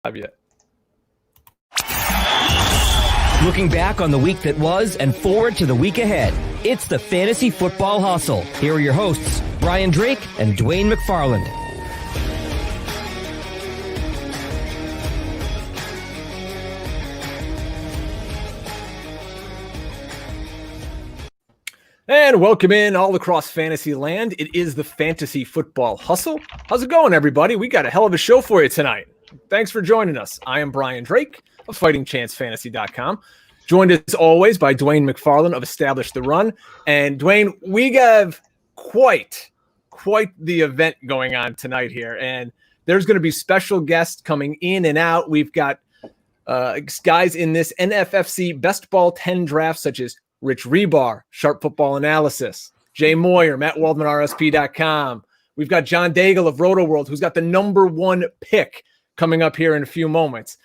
Yet. Looking back on the week that was and forward to the week ahead. It's the Fantasy Football Hustle. Here are your hosts, Brian Drake and Dwain McFarland. And welcome in all across fantasy land. It is the Fantasy Football Hustle. How's it going, everybody? We got a hell of a show for you tonight. Thanks for joining us. I am Brian Drake of FightingChanceFantasy.com, joined as always by Dwain McFarland of Establish the Run. And Dwain, we have quite the event going on tonight here. And there's going to be special guests coming in and out. We've got guys in this NFFC Best Ball 10 draft, such as Rich Hribar, Sharp Football Analysis, Jay Moyer, Matt Waldman, RSP.com. We've got John Daigle of Roto World, who's got the number one pick coming up here in a few moments.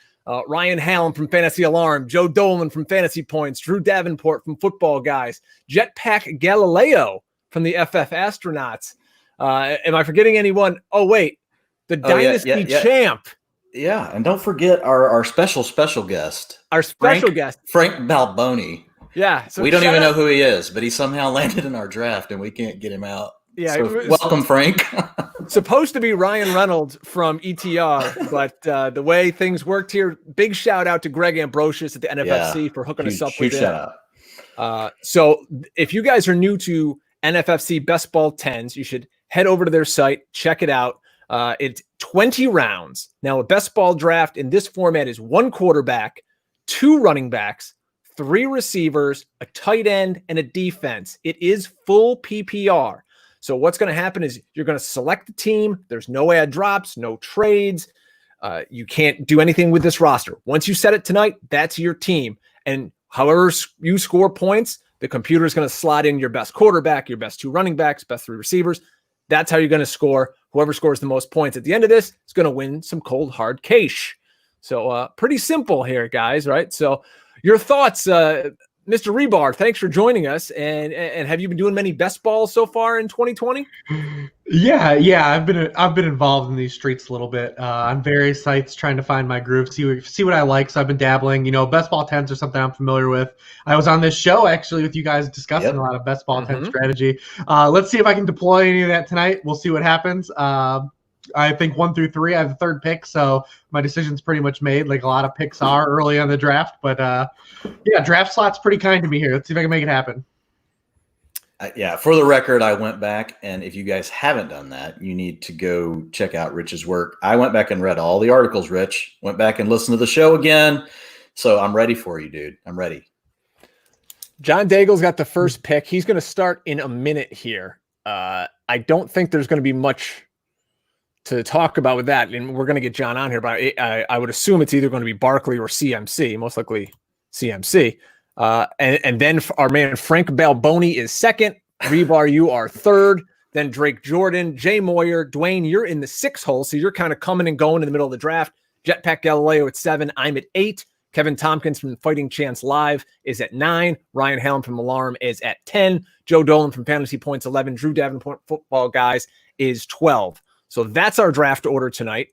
Ryen Hallam from Fantasy Alarm, Joe Dolan from Fantasy Points, Drew Davenport from Football Guys, JetPack Galielo from the FF Astronauts. Am I forgetting anyone? Oh, wait, the Dynasty champ. Yeah, and don't forget our special guest. Our special guest. Frank Balboni. Yeah. So we don't even know who he is, but he somehow landed in our draft, and we can't get him out. Yeah. So welcome, Frank. Supposed to be Ryan Reynolds from ETR, but the way things worked here, big shout out to Greg Ambrosius at the NFFC for hooking us up with it. Shout out. So if you guys are new to NFFC Best Ball 10s, you should head over to their site, check it out. It's 20 rounds. Now, a best ball draft in this format is 1 quarterback, 2 running backs, 3 receivers, a tight end, and a defense. It is full PPR. So what's going to happen is you're going to select the team. There's no ad drops, no trades. You can't do anything with this roster. Once you set it tonight, that's your team. And however you score points, the computer is going to slot in your best quarterback, your best 2 running backs, best 3 receivers. That's how you're going to score. Whoever scores the most points at the end of this is going to win some cold, hard cash. So pretty simple here, guys, right? So your thoughts, Mr. Hribar, thanks for joining us. And have you been doing many best balls so far in 2020? Yeah. I've been involved in these streets a little bit on various sites, trying to find my groove, see what I like. So I've been dabbling. Best ball 10s are something I'm familiar with. I was on this show actually with you guys discussing a lot of best ball 10 strategy. Let's see if I can deploy any of that tonight. We'll see what happens. I think 1 through 3, I have the 3rd pick, so my decision's pretty much made, like a lot of picks are early on the draft. But draft slot's pretty kind to me here. Let's see if I can make it happen. For the record, I went back, and if you guys haven't done that, you need to go check out Rich's work. I went back and read all the articles, Rich. Went back and listened to the show again. So I'm ready for you, dude. I'm ready. John Daigle's got the first pick. He's going to start in a minute here. I don't think there's going to be much to talk about with that, and we're going to get John on here, but I would assume it's either going to be Barkley or CMC, most likely CMC. And then our man Frank Balboni is second. Hribar, you are third. Then Drake Jordan, Jay Moyer, Dwain, you're in the 6 hole, so you're kind of coming and going in the middle of the draft. JetPack Galielo at 7. I'm at 8. Kevin Tompkins from Fighting Chance Live is at 9. Ryen Hallam from Alarm is at 10. Joe Dolan from Fantasy Points 11. Drew Davenport Football Guys is 12. So that's our draft order tonight.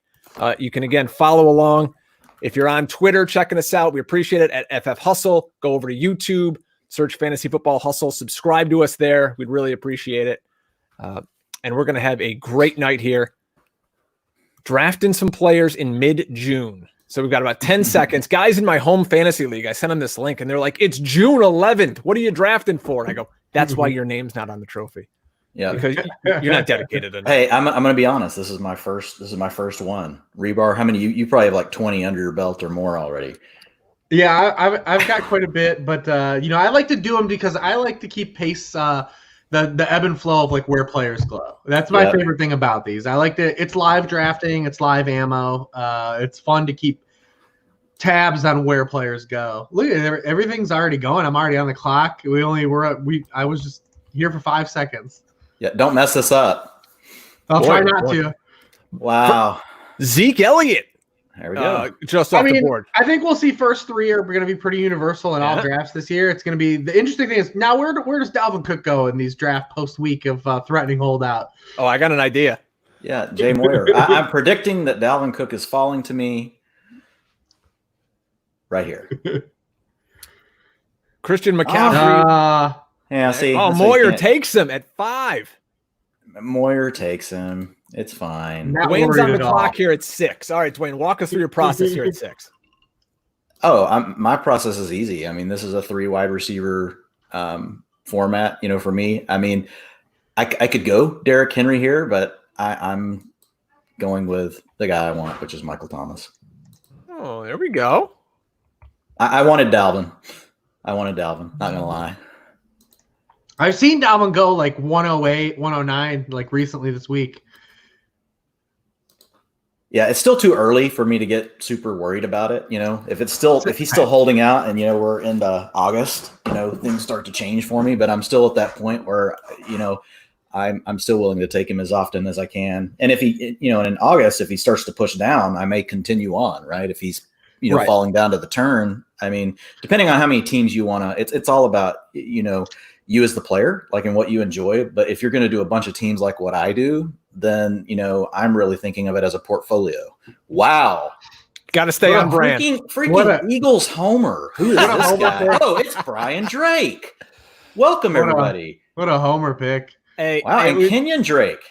You can, again, follow along. If you're on Twitter checking us out, we appreciate it at FF Hustle. Go over to YouTube, search Fantasy Football Hustle, subscribe to us there. We'd really appreciate it. And we're going to have a great night here. Drafting some players in mid-June. So we've got about 10 seconds. Guys in my home fantasy league, I sent them this link, and they're like, it's June 11th. What are you drafting for? And I go, that's why your name's not on the trophy. Yeah, because you're not dedicated enough. Hey, I'm going to be honest. This is my first one. Hribar, how many? You probably have like 20 under your belt or more already. Yeah, I've got quite a bit, but I like to do them because I like to keep pace. The ebb and flow of like where players go. That's my favorite thing about these. I like to. It's live drafting. It's live ammo. It's fun to keep tabs on where players go. Look at everything's already going. I'm already on the clock. I was just here for 5 seconds. Yeah, don't mess this up. I'll try not to. Wow. Zeke Elliott. There we go. Just off the board. I think we'll see first 3 are going to be pretty universal in all drafts this year. It's going to be the interesting thing is now where does Dalvin Cook go in these draft post week of threatening holdout? Oh, I got an idea. Yeah, Jay Moyer. I'm predicting that Dalvin Cook is falling to me right here. Christian McCaffrey. Yeah, see. Moyer takes him at 5. Moyer takes him. It's fine. Dwayne's on the clock here at 6. All right, Dwayne, walk us through your process here at 6. Oh, my process is easy. I mean, this is a 3 wide receiver format, for me. I mean, I could go Derrick Henry here, but I'm going with the guy I want, which is Michael Thomas. Oh, there we go. I wanted Dalvin. Not going to lie. I've seen Dalvin go like 108, 109, like recently this week. Yeah, it's still too early for me to get super worried about it. If he's still holding out and, we're into August, things start to change for me, but I'm still at that point where, I'm still willing to take him as often as I can. And if he, in August, if he starts to push down, I may continue on, right? If he's, right, falling down to the turn, I mean, depending on how many teams you want to, it's all about, you as the player, like, and what you enjoy. But if you're going to do a bunch of teams like what I do, then, I'm really thinking of it as a portfolio. Wow. Got to stay on brand. Freaking Eagles homer. Who is this guy? Oh, it's Brian Drake. Welcome, everybody. What a homer pick. Hey, wow, and Kenyon Drake.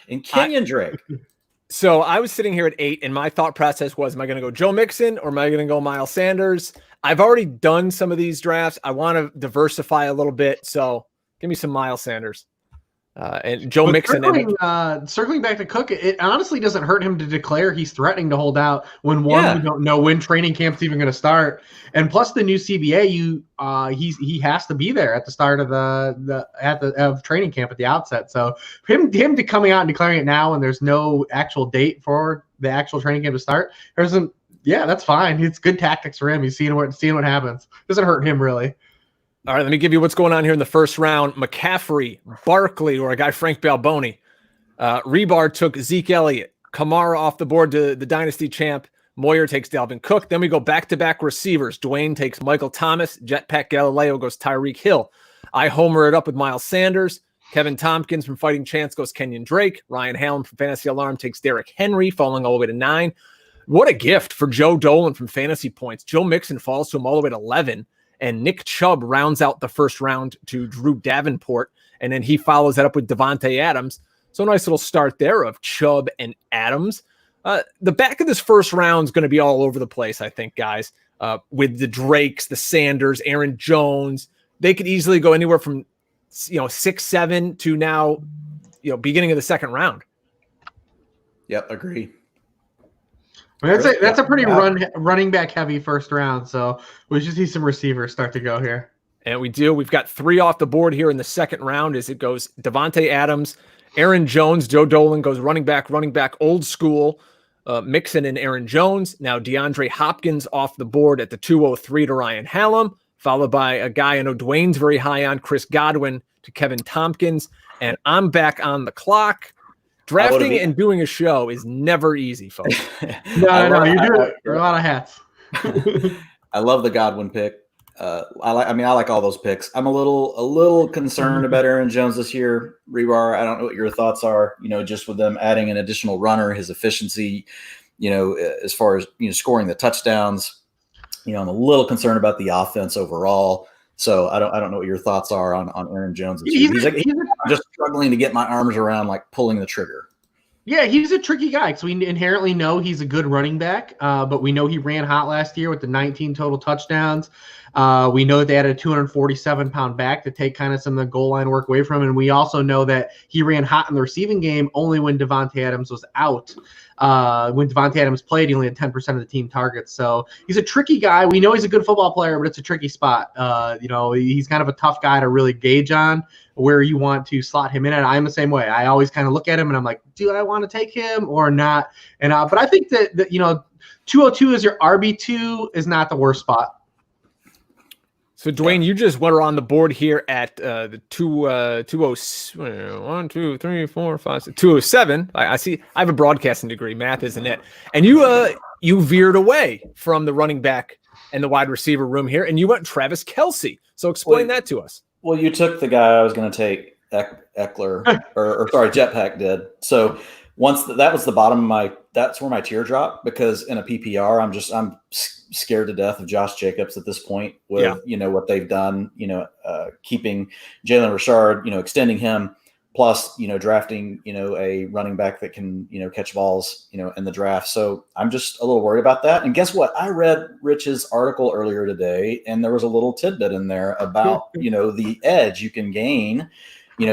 So I was sitting here at 8, and my thought process was, am I going to go Joe Mixon or am I going to go Miles Sanders? I've already done some of these drafts. I want to diversify a little bit, so give me some Miles Sanders. And Joe Mixon. Circling back to Cook, it honestly doesn't hurt him to declare he's threatening to hold out when we don't know when training camp's even going to start, and plus the new CBA, he has to be there at the start of of training camp at the outset. So him to coming out and declaring it now, and there's no actual date for the actual training camp to start. That's fine. It's good tactics for him. He's seeing what happens. Doesn't hurt him really. All right, let me give you what's going on here in the first round. McCaffrey, Barkley, or a guy Frank Balboni. Hribar took Zeke Elliott. Kamara off the board to the Dynasty champ. Moyer takes Dalvin Cook. Then we go back-to-back receivers. Dwayne takes Michael Thomas. JetPack Galielo goes Tyreek Hill. I homer it up with Miles Sanders. Kevin Tompkins from Fighting Chance goes Kenyon Drake. Ryan Hallam from Fantasy Alarm takes Derrick Henry, falling all the way to 9. What a gift for Joe Dolan from Fantasy Points. Joe Mixon falls to him all the way to 11. And Nick Chubb rounds out the first round to Drew Davenport. And then he follows that up with Devontae Adams. So a nice little start there of Chubb and Adams. The back of this first round is going to be all over the place, I think, guys, with the Drakes, the Sanders, Aaron Jones. They could easily go anywhere from 6, 7 to now, beginning of the second round. Yep, agree. That's a pretty running back heavy first round, so we should see some receivers start to go here. And we do. We've got 3 off the board here in the second round as it goes Devontae Adams, Aaron Jones, Joe Dolan goes running back, old school, Mixon and Aaron Jones. Now DeAndre Hopkins off the board at the 203 to Ryan Hallam, followed by a guy I know Dwayne's very high on, Chris Godwin to Kevin Tompkins. And I'm back on the clock. Drafting and doing a show is never easy, folks. No, you do it. There are a lot of hats. I love the Godwin pick. I like all those picks. I'm a little concerned about Aaron Jones this year. Hribar, I don't know what your thoughts are. Just with them adding an additional runner, his efficiency, as far as scoring the touchdowns. I'm a little concerned about the offense overall. So I don't know what your thoughts are on Aaron Jones. He's just struggling to get my arms around like pulling the trigger. Yeah, he's a tricky guy. So we inherently know he's a good running back, but we know he ran hot last year with the 19 total touchdowns. We know that they had a 247-pound back to take kind of some of the goal line work away from him. And we also know that he ran hot in the receiving game only when Davante Adams was out. When Davante Adams played, he only had 10% of the team targets. So he's a tricky guy. We know he's a good football player, but it's a tricky spot. He's kind of a tough guy to really gauge on where you want to slot him in. And I'm the same way. I always kind of look at him and I'm like, do I want to take him or not? And but I think that 202 is your RB2 is not the worst spot. So, Dwayne, you just were on the board here at the 207. I see. I have a broadcasting degree. Math isn't it. And you veered away from the running back and the wide receiver room here, and you went Travis Kelce. So explain that to us. Well, you took the guy I was going to take, Eckler, or JetPack did. So once that was the bottom of that's where my tear dropped, because in a PPR, I'm scared to death of Josh Jacobs at this point with, what they've done, keeping Jalen Richard, extending him, plus, drafting, a running back that can, catch balls, in the draft. So I'm just a little worried about that. And guess what? I read Rich's article earlier today, and there was a little tidbit in there about, the edge you can gain,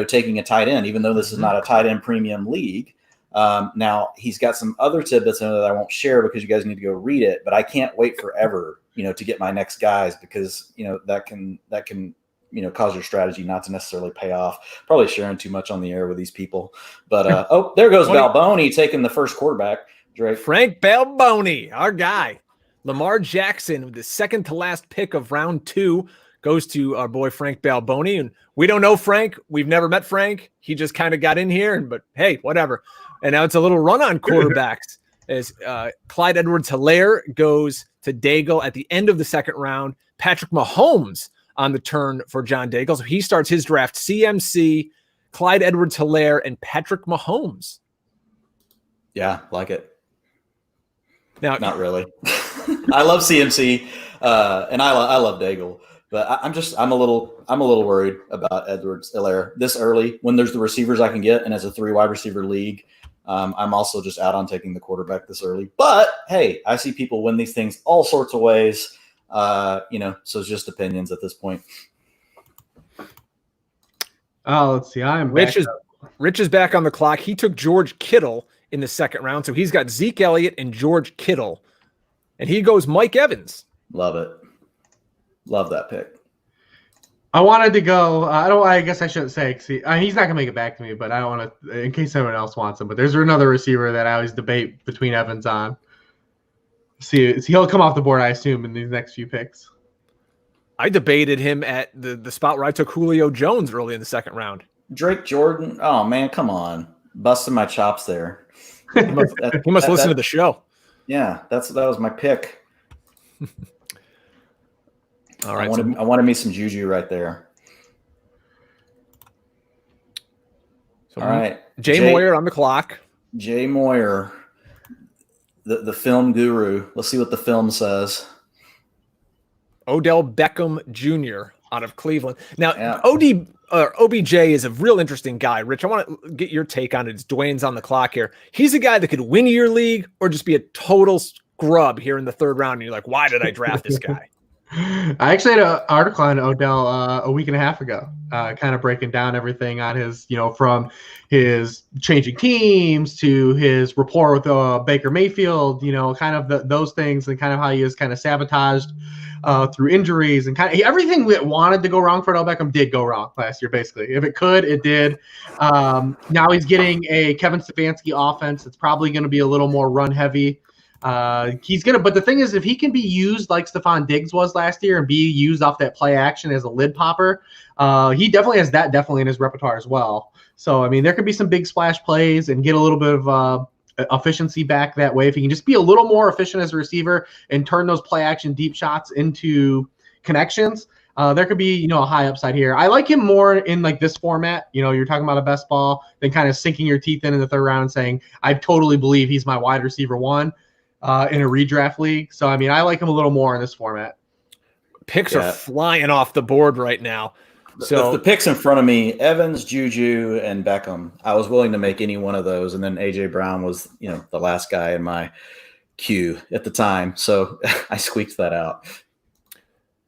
taking a tight end, even though this is not a tight end premium league. Now he's got some other tidbits in there that I won't share because you guys need to go read it, but I can't wait forever, to get my next guys because, that can cause your strategy not to necessarily pay off. Probably sharing too much on the air with these people, but there goes Balboni taking the first quarterback. Drake. Frank Balboni, our guy. Lamar Jackson with the second to last pick of round 2 goes to our boy Frank Balboni, and we don't know Frank. We've never met Frank. He just kind of got in here, but hey, whatever. And now it's a little run on quarterbacks as Clyde Edwards-Helaire goes to Daigle at the end of the second round. Patrick Mahomes on the turn for John Daigle. So he starts his draft, CMC, Clyde Edwards-Helaire, and Patrick Mahomes. Yeah, like it. Now, not really. I love CMC, and I love Daigle, but I'm a little worried about Edwards-Helaire this early when there's the receivers I can get, and as a 3 wide receiver league, I'm also just out on taking the quarterback this early. But hey, I see people win these things all sorts of ways. So it's just opinions at this point. Oh, let's see. Rich is back on the clock. He took George Kittle in the second round. So he's got Zeke Elliott and George Kittle. And he goes Mike Evans. Love it. Love that pick. I wanted to go. I guess I shouldn't say. He's not gonna make it back to me, but I don't want to. In case someone else wants him, but there's another receiver that I always debate between Evans on. See, he'll come off the board, I assume, in these next few picks. I debated him at the spot where I took Julio Jones early in the second round. Drake Jordan. Oh man, come on, busting my chops there. He must listen to the show. Yeah, that was my pick. All right, I wanted me some juju right there. So all right, Jay Moyer on the clock. Jay Moyer, the film guru. Let's see what the film says. Odell Beckham Jr. out of Cleveland. Now, OBJ is a real interesting guy. Rich, I want to get your take on it. It's Dwain's on the clock here. He's a guy that could win your league or just be a total scrub here in the third round. And you're like, why did I draft this guy? I actually had an article on Odell a week and a half ago, kind of breaking down everything on his, from his changing teams to his rapport with Baker Mayfield, kind of those things, and kind of how he is kind of sabotaged through injuries, and kind of everything that wanted to go wrong for Odell Beckham did go wrong last year. Basically, if it could, it did. Now he's getting a Kevin Stefanski offense. It's probably going to be a little more run heavy. But the thing is, if he can be used like Stephon Diggs was last year and be used off that play action as a lid popper, he definitely has that in his repertoire as well. So, I mean, there could be some big splash plays and get a little bit of efficiency back that way. If he can just be a little more efficient as a receiver and turn those play action deep shots into connections, there could be, a high upside here. I like him more in like this format. You're talking about a best ball, then kind of sinking your teeth in the third round and saying, I totally believe he's my wide receiver 1. In a redraft league. So, I mean, I like him a little more in this format. Picks are flying off the board right now. So the picks in front of me, Evans, Juju, and Beckham, I was willing to make any one of those. And then A.J. Brown was, the last guy in my queue at the time. So I squeaked that out.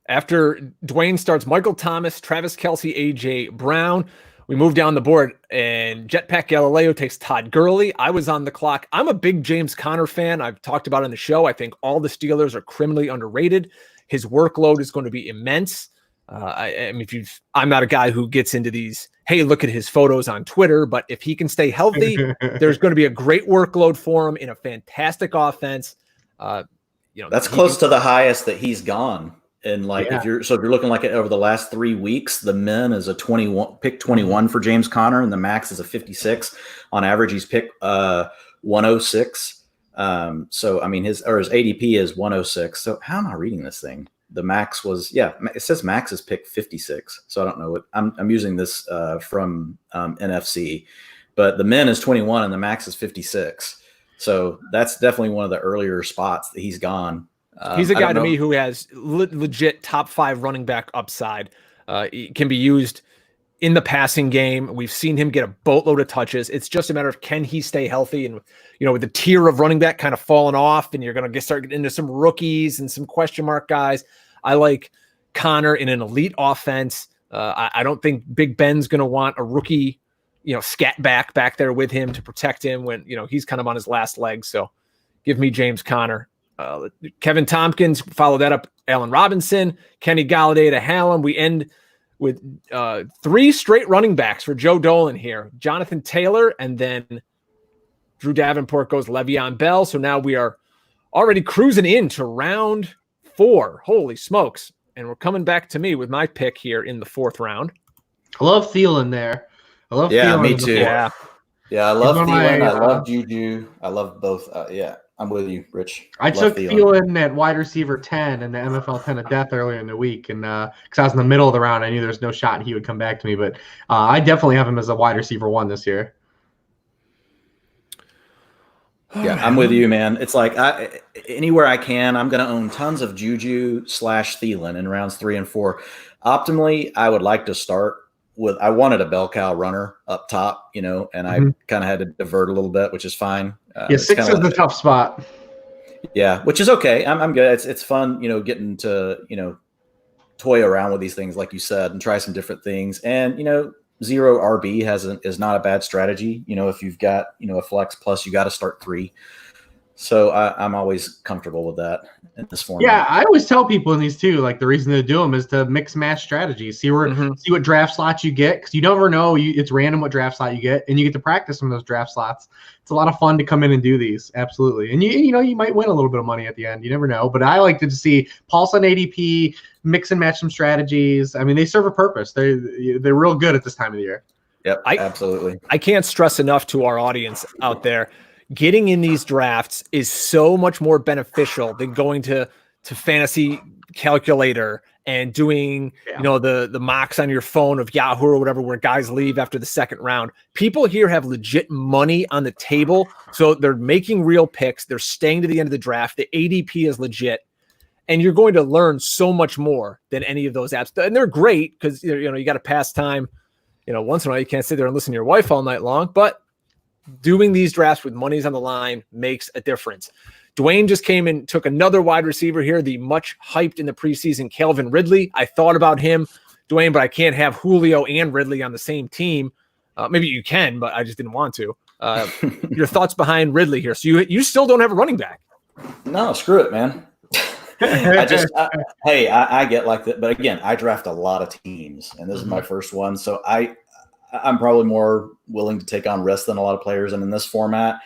After Dwain starts Michael Thomas, Travis Kelce, A.J. Brown, we move down the board, and JetPack Galielo takes Todd Gurley. I was on the clock. I'm a big James Conner fan. I've talked about it on the show. I think all the Steelers are criminally underrated. His workload is going to be immense. I'm not a guy who gets into these, hey, look at his photos on Twitter, but if he can stay healthy, there's going to be a great workload for him in a fantastic offense. That's close to the highest that he's gone. And if you're looking like it over the last 3 weeks, the min is a 21 for James Conner, and the max is a 56. On average, he's picked 106. So I mean his ADP is 106. So how am I reading this thing? The max was it says max is picked 56. So I don't know what I'm using this from NFC, but the min is 21 and the max is 56. So that's definitely one of the earlier spots that he's gone. He's a guy to me who has legit top 5 running back upside. He can be used in the passing game. We've seen him get a boatload of touches. It's just a matter of, can he stay healthy? And, with the tier of running back kind of falling off, and you're going to start getting into some rookies and some question mark guys. I like Connor in an elite offense. I don't think Big Ben's going to want a rookie, scat back there with him to protect him when, he's kind of on his last leg. So give me James Conner. Kevin Tompkins, follow that up. Allen Robinson, Kenny Galladay to Hallam. We end with 3 straight running backs for Joe Dolan here. Jonathan Taylor, and then Drew Davenport goes Le'Veon Bell. So now we are already cruising into round 4. Holy smokes. And we're coming back to me with my pick here in the 4th round. I love Thielen there. Thielen. Me too. Yeah, I love Thielen. I love Juju. I love both. I'm with you, Rich. I took Thielen at wide receiver 10 in the MFL 10 of death earlier in the week. And because I was in the middle of the round, I knew there was no shot he would come back to me. But I definitely have him as a wide receiver 1 this year. Yeah, I'm with you, man. It's like anywhere I can, I'm going to own tons of Juju / Thielen in rounds 3 and 4. Optimally, I would like to start with, I wanted a bell cow runner up top, and I kind of had to divert a little bit, which is fine. 6 is the tough spot. Yeah, which is okay. I'm good. It's fun, getting to, toy around with these things, like you said, and try some different things. And, 0 RB is not a bad strategy. If you've got, a flex plus, you got to start 3. So I'm always comfortable with that in this format. Yeah, I always tell people in these too, like the reason to do them is to mix match strategies. See what draft slots you get, because you never know. It's random what draft slot you get, and you get to practice some of those draft slots. It's a lot of fun to come in and do these. Absolutely, and you might win a little bit of money at the end. You never know. But I like to see pulse on ADP, mix and match some strategies. I mean, they serve a purpose. They're real good at this time of the year. Yep, absolutely. I can't stress enough to our audience out there. Getting in these drafts is so much more beneficial than going to Fantasy Calculator and doing, the mocks on your phone of Yahoo or whatever, where guys leave after the 2nd round. People here have legit money on the table. So they're making real picks. They're staying to the end of the draft. The ADP is legit. And you're going to learn so much more than any of those apps. And they're great because, you got to pass time. Once in a while, you can't sit there and listen to your wife all night long, but doing these drafts with money's on the line makes a difference. Dwain just came and took another wide receiver here, the much hyped in the preseason Calvin Ridley. I thought about him, Dwain, but I can't have Julio and Ridley on the same team. Maybe you can, but I just didn't want to. Your thoughts behind Ridley here? So you still don't have a running back? No, screw it, man. I get like that, but again, I draft a lot of teams, and this is my first one, so I'm probably more willing to take on risk than a lot of players. And in this format,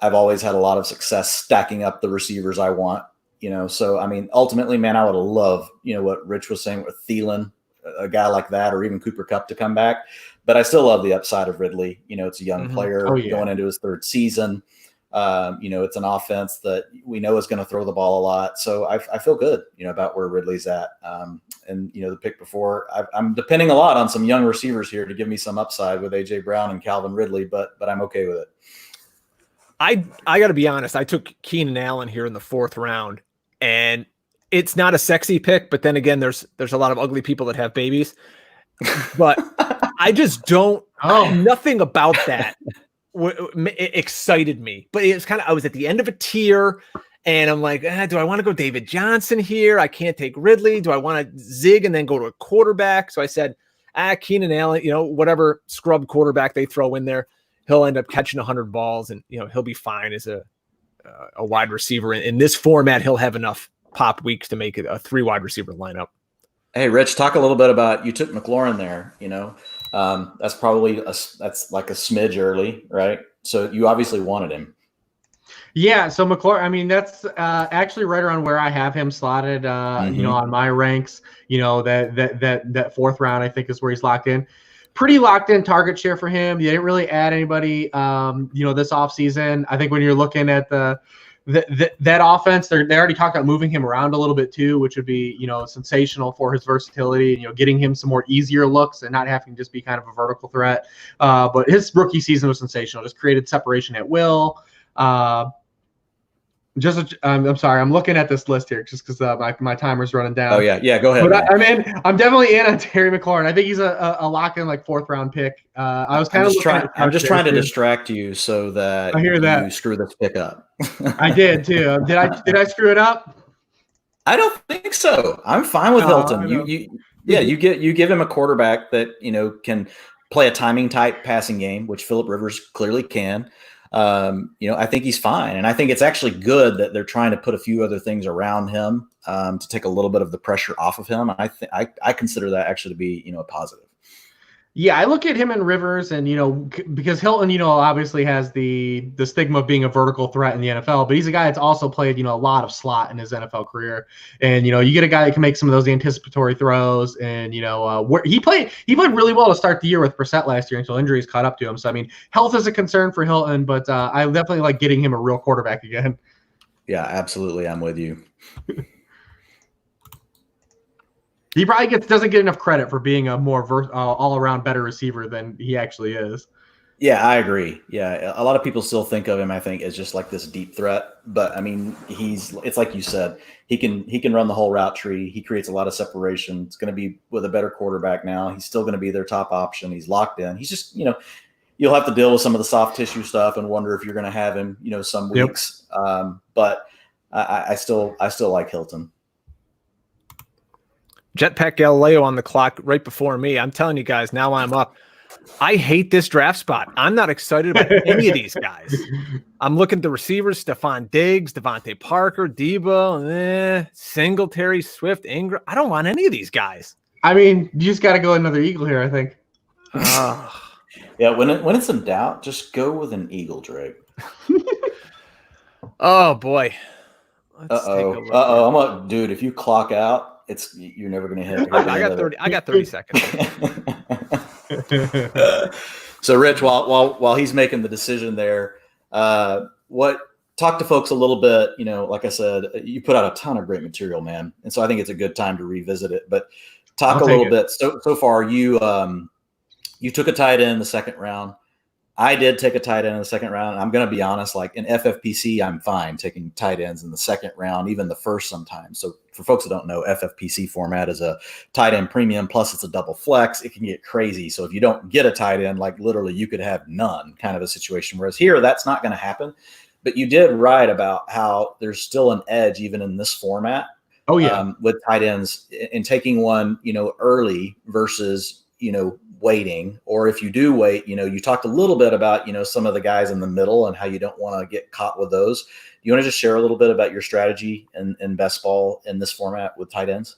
I've always had a lot of success stacking up the receivers I want, So, I mean, ultimately, man, I would love, what Rich was saying with Thielen, a guy like that, or even Cooper Kupp to come back. But I still love the upside of Ridley. It's a young player going into his 3rd season. It's an offense that we know is going to throw the ball a lot. So I feel good, about where Ridley's at. And the pick before, I'm depending a lot on some young receivers here to give me some upside with AJ Brown and Calvin Ridley, but I'm okay with it. I got to be honest. I took Keenan Allen here in the 4th round, and it's not a sexy pick, but then again, there's a lot of ugly people that have babies, but I just don't, nothing about that it excited me, but it's kind of, I was at the end of a tier and I'm like, do I want to go David Johnson here? I can't take Ridley. Do I want to zig and then go to a quarterback? So I said, Keenan Allen, whatever scrub quarterback they throw in there, he'll end up catching 100 balls and, he'll be fine as a wide receiver. In this format, he'll have enough pop weeks to make it a 3 wide receiver lineup. Hey, Rich, talk a little bit about, you took McLaurin there, that's probably that's like a smidge early, right? So you obviously wanted him. Yeah, so McLaurin, I mean, that's actually right around where I have him slotted, on my ranks. That 4th round, I think, is where he's locked in. Pretty locked in target share for him. They didn't really add anybody, this offseason. I think when you're looking at that offense, they already talked about moving him around a little bit too, which would be, sensational for his versatility and, getting him some more easier looks and not having to just be kind of a vertical threat. But his rookie season was sensational, just created separation at will. I'm sorry. I'm looking at this list here just because my timer's running down. Oh yeah. Go ahead. But I'm definitely in on Terry McLaurin. I think he's a lock in like 4th round pick. I was kind of I'm just trying to distract you so that I hear that you screw this pick up. I did too. Did I screw it up? I don't think so. I'm fine with Hilton. You give him a quarterback that can play a timing type passing game, which Phillip Rivers clearly can. I think he's fine, and I think it's actually good that they're trying to put a few other things around him to take a little bit of the pressure off of him. I consider that actually to be a positive. Yeah, I look at him and Rivers, and because Hilton, obviously has the stigma of being a vertical threat in the NFL, but he's a guy that's also played a lot of slot in his NFL career, and you get a guy that can make some of those anticipatory throws, and where he played really well to start the year with Brissett last year until injuries caught up to him. So I mean, health is a concern for Hilton, but I definitely like getting him a real quarterback again. Yeah, absolutely, I'm with you. He probably doesn't get enough credit for being a more all-around better receiver than he actually is. Yeah, I agree. Yeah, a lot of people still think of him, I think, as just like this deep threat. But I mean, it's like you said, he can run the whole route tree. He creates a lot of separation. It's going to be with a better quarterback now. He's still going to be their top option. He's locked in. He's just you'll have to deal with some of the soft tissue stuff and wonder if you're going to have him some weeks. Yep. But I still like Hilton. JetPack Galielo on the clock right before me. I'm telling you guys, now I'm up. I hate this draft spot. I'm not excited about any of these guys. I'm looking at the receivers, Stephon Diggs, Devontae Parker, Debo, Singletary, Swift, Ingram. I don't want any of these guys. I mean, you just got to go another Eagle here, I think. Yeah, when it's in doubt, just go with an Eagle, Drake. Oh, boy. I'm like, dude, if you clock out, you're never going to hit. I got 30 seconds. So, Rich, while he's making the decision there, talk to folks a little bit. Like I said, you put out a ton of great material, man, and so I think it's a good time to revisit it. But talk a little bit. So far, you took a tight end in the 2nd round. I did take a tight end in the 2nd round. I'm going to be honest, like in FFPC, I'm fine taking tight ends in the 2nd round, even the 1st sometimes. So for folks that don't know, FFPC format is a tight end premium, plus it's a double flex. It can get crazy. So if you don't get a tight end, like literally you could have none kind of a situation. Whereas here, that's not going to happen. But you did write about how there's still an edge even in this format. Oh, yeah. With tight ends and taking one, early versus, waiting, or if you do wait, you talked a little bit about, some of the guys in the middle and how you don't want to get caught with those. Do you want to just share a little bit about your strategy in best ball in this format with tight ends?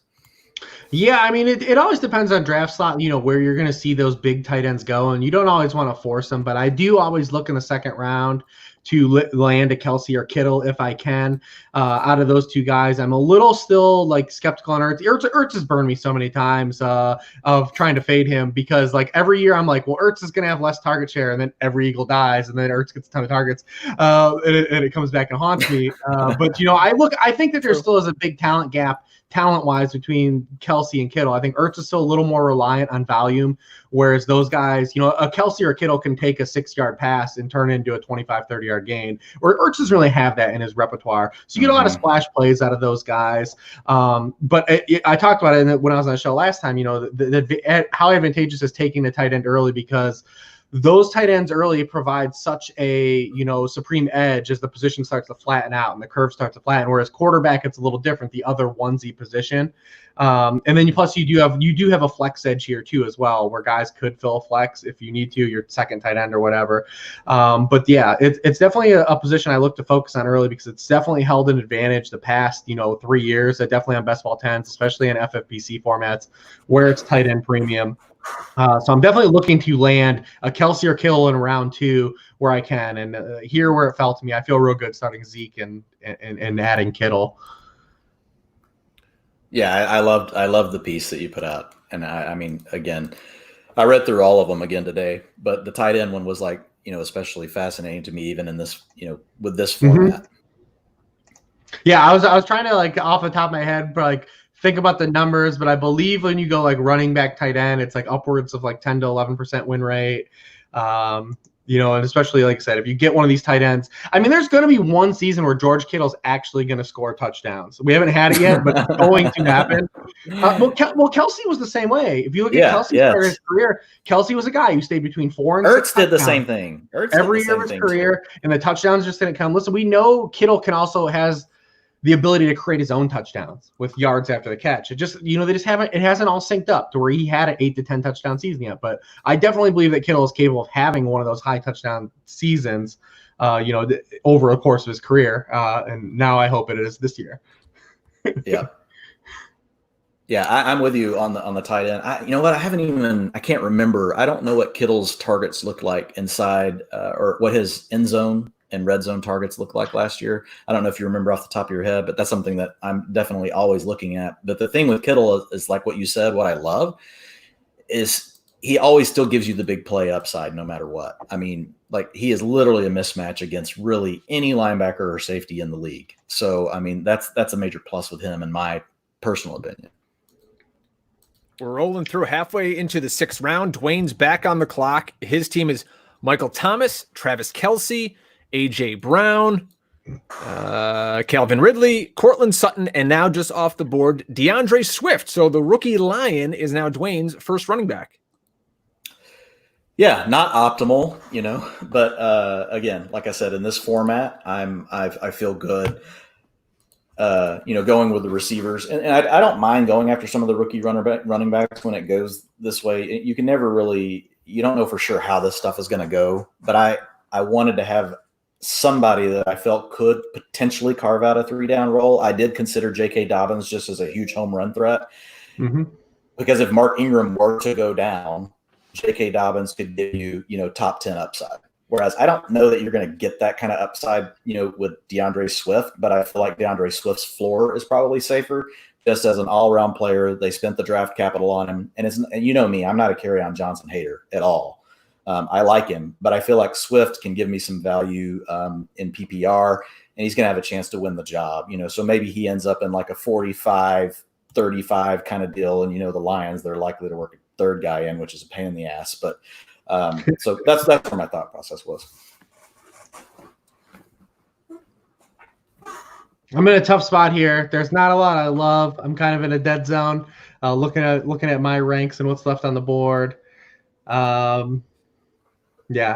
Yeah, I mean, it always depends on draft slot, where you're going to see those big tight ends go, and you don't always want to force them, but I do always look in the 2nd round to land a Kelsey or Kittle if I can. Out of those two guys, I'm a little still like skeptical on Ertz. Ertz has burned me so many times of trying to fade him because like every year I'm like, well, Ertz is going to have less target share, and then every Eagle dies, and then Ertz gets a ton of targets, and it comes back and haunts me. But I think that there still is a big talent gap talent-wise between Kelsey and Kittle. I think Ertz is still a little more reliant on volume, whereas those guys, a Kelsey or Kittle can take a 6-yard pass and turn it into a 25, 30-yard gain, where Ertz doesn't really have that in his repertoire. So you get a lot of splash plays out of those guys. But I talked about it when I was on the show last time, how advantageous is taking the tight end early, because those tight ends early provide such a, supreme edge as the position starts to flatten out and the curve starts to flatten. Whereas quarterback, it's a little different, the other onesie position. And then plus you do have a flex edge here too, as well, where guys could fill a flex if you need to, your 2nd tight end or whatever. But yeah, it's definitely a position I look to focus on early because it's definitely held an advantage the past, 3 years, definitely on best ball 10s, especially in FFPC formats where it's tight end premium. So I'm definitely looking to land a Kelsey or Kittle in round 2 where I can, and here where it fell to me, I feel real good starting Zeke and adding Kittle. Yeah, I loved the piece that you put out, and I mean, again, I read through all of them again today, but the tight end one was like, especially fascinating to me, even in this, with this format. Yeah, I was trying to like off the top of my head, but like think about the numbers, but I believe when you go like running back tight end, it's like upwards of like 10 to 11% win rate. And especially, like I said, if you get one of these tight ends, I mean, there's going to be one season where George Kittle's actually going to score touchdowns. We haven't had it yet, but it's going to happen. Well, Kelsey was the same way. If you look at Kelsey's part of his career, Kelsey was a guy who stayed between 4 and 6 Ertz did the same thing. Every year of his career, and the touchdowns just didn't come. Listen, we know Kittle has the ability to create his own touchdowns with yards after the catch. It just, it hasn't all synced up to where he had an 8 to 10 touchdown season yet. But I definitely believe that Kittle is capable of having one of those high touchdown seasons, over a course of his career. And now I hope it is this year. Yeah. Yeah, I'm with you on the tight end. You know what? I can't remember. I don't know what Kittle's targets look like inside or what his end zone and red zone targets look like last year. I don't know if you remember off the top of your head, but that's something that I'm definitely always looking at. But the thing with Kittle is like what you said, what I love is he always still gives you the big play upside no matter what. I mean, like he is literally a mismatch against really any linebacker or safety in the league. So, I mean, that's a major plus with him in my personal opinion. We're rolling through halfway into the 6th round. Dwain's back on the clock. His team is Michael Thomas, Travis Kelce, A.J. Brown, Calvin Ridley, Cortland Sutton, and now just off the board, DeAndre Swift. So the rookie Lion is now Dwain's first running back. Yeah, not optimal, but again, like I said, in this format, I feel good. Going with the receivers, and I don't mind going after some of the rookie running backs when it goes this way. You can never really, you don't know for sure how this stuff is going to go, but I wanted to have somebody that I felt could potentially carve out a 3-down role. I did consider J.K. Dobbins just as a huge home run threat, because if Mark Ingram were to go down, J.K. Dobbins could give you, top 10 upside. Whereas I don't know that you're going to get that kind of upside, with DeAndre Swift, but I feel like DeAndre Swift's floor is probably safer just as an all-around player. They spent the draft capital on him. And you know me, I'm not a Kerryon Johnson hater at all. I like him, but I feel like Swift can give me some value in PPR, and he's going to have a chance to win the job. So maybe he ends up in like a 45-35 kind of deal. And, the Lions, they're likely to work a third guy in, which is a pain in the ass. But so that's where my thought process was. I'm in a tough spot here. There's not a lot I love. I'm kind of in a dead zone, looking at my ranks and what's left on the board. Yeah,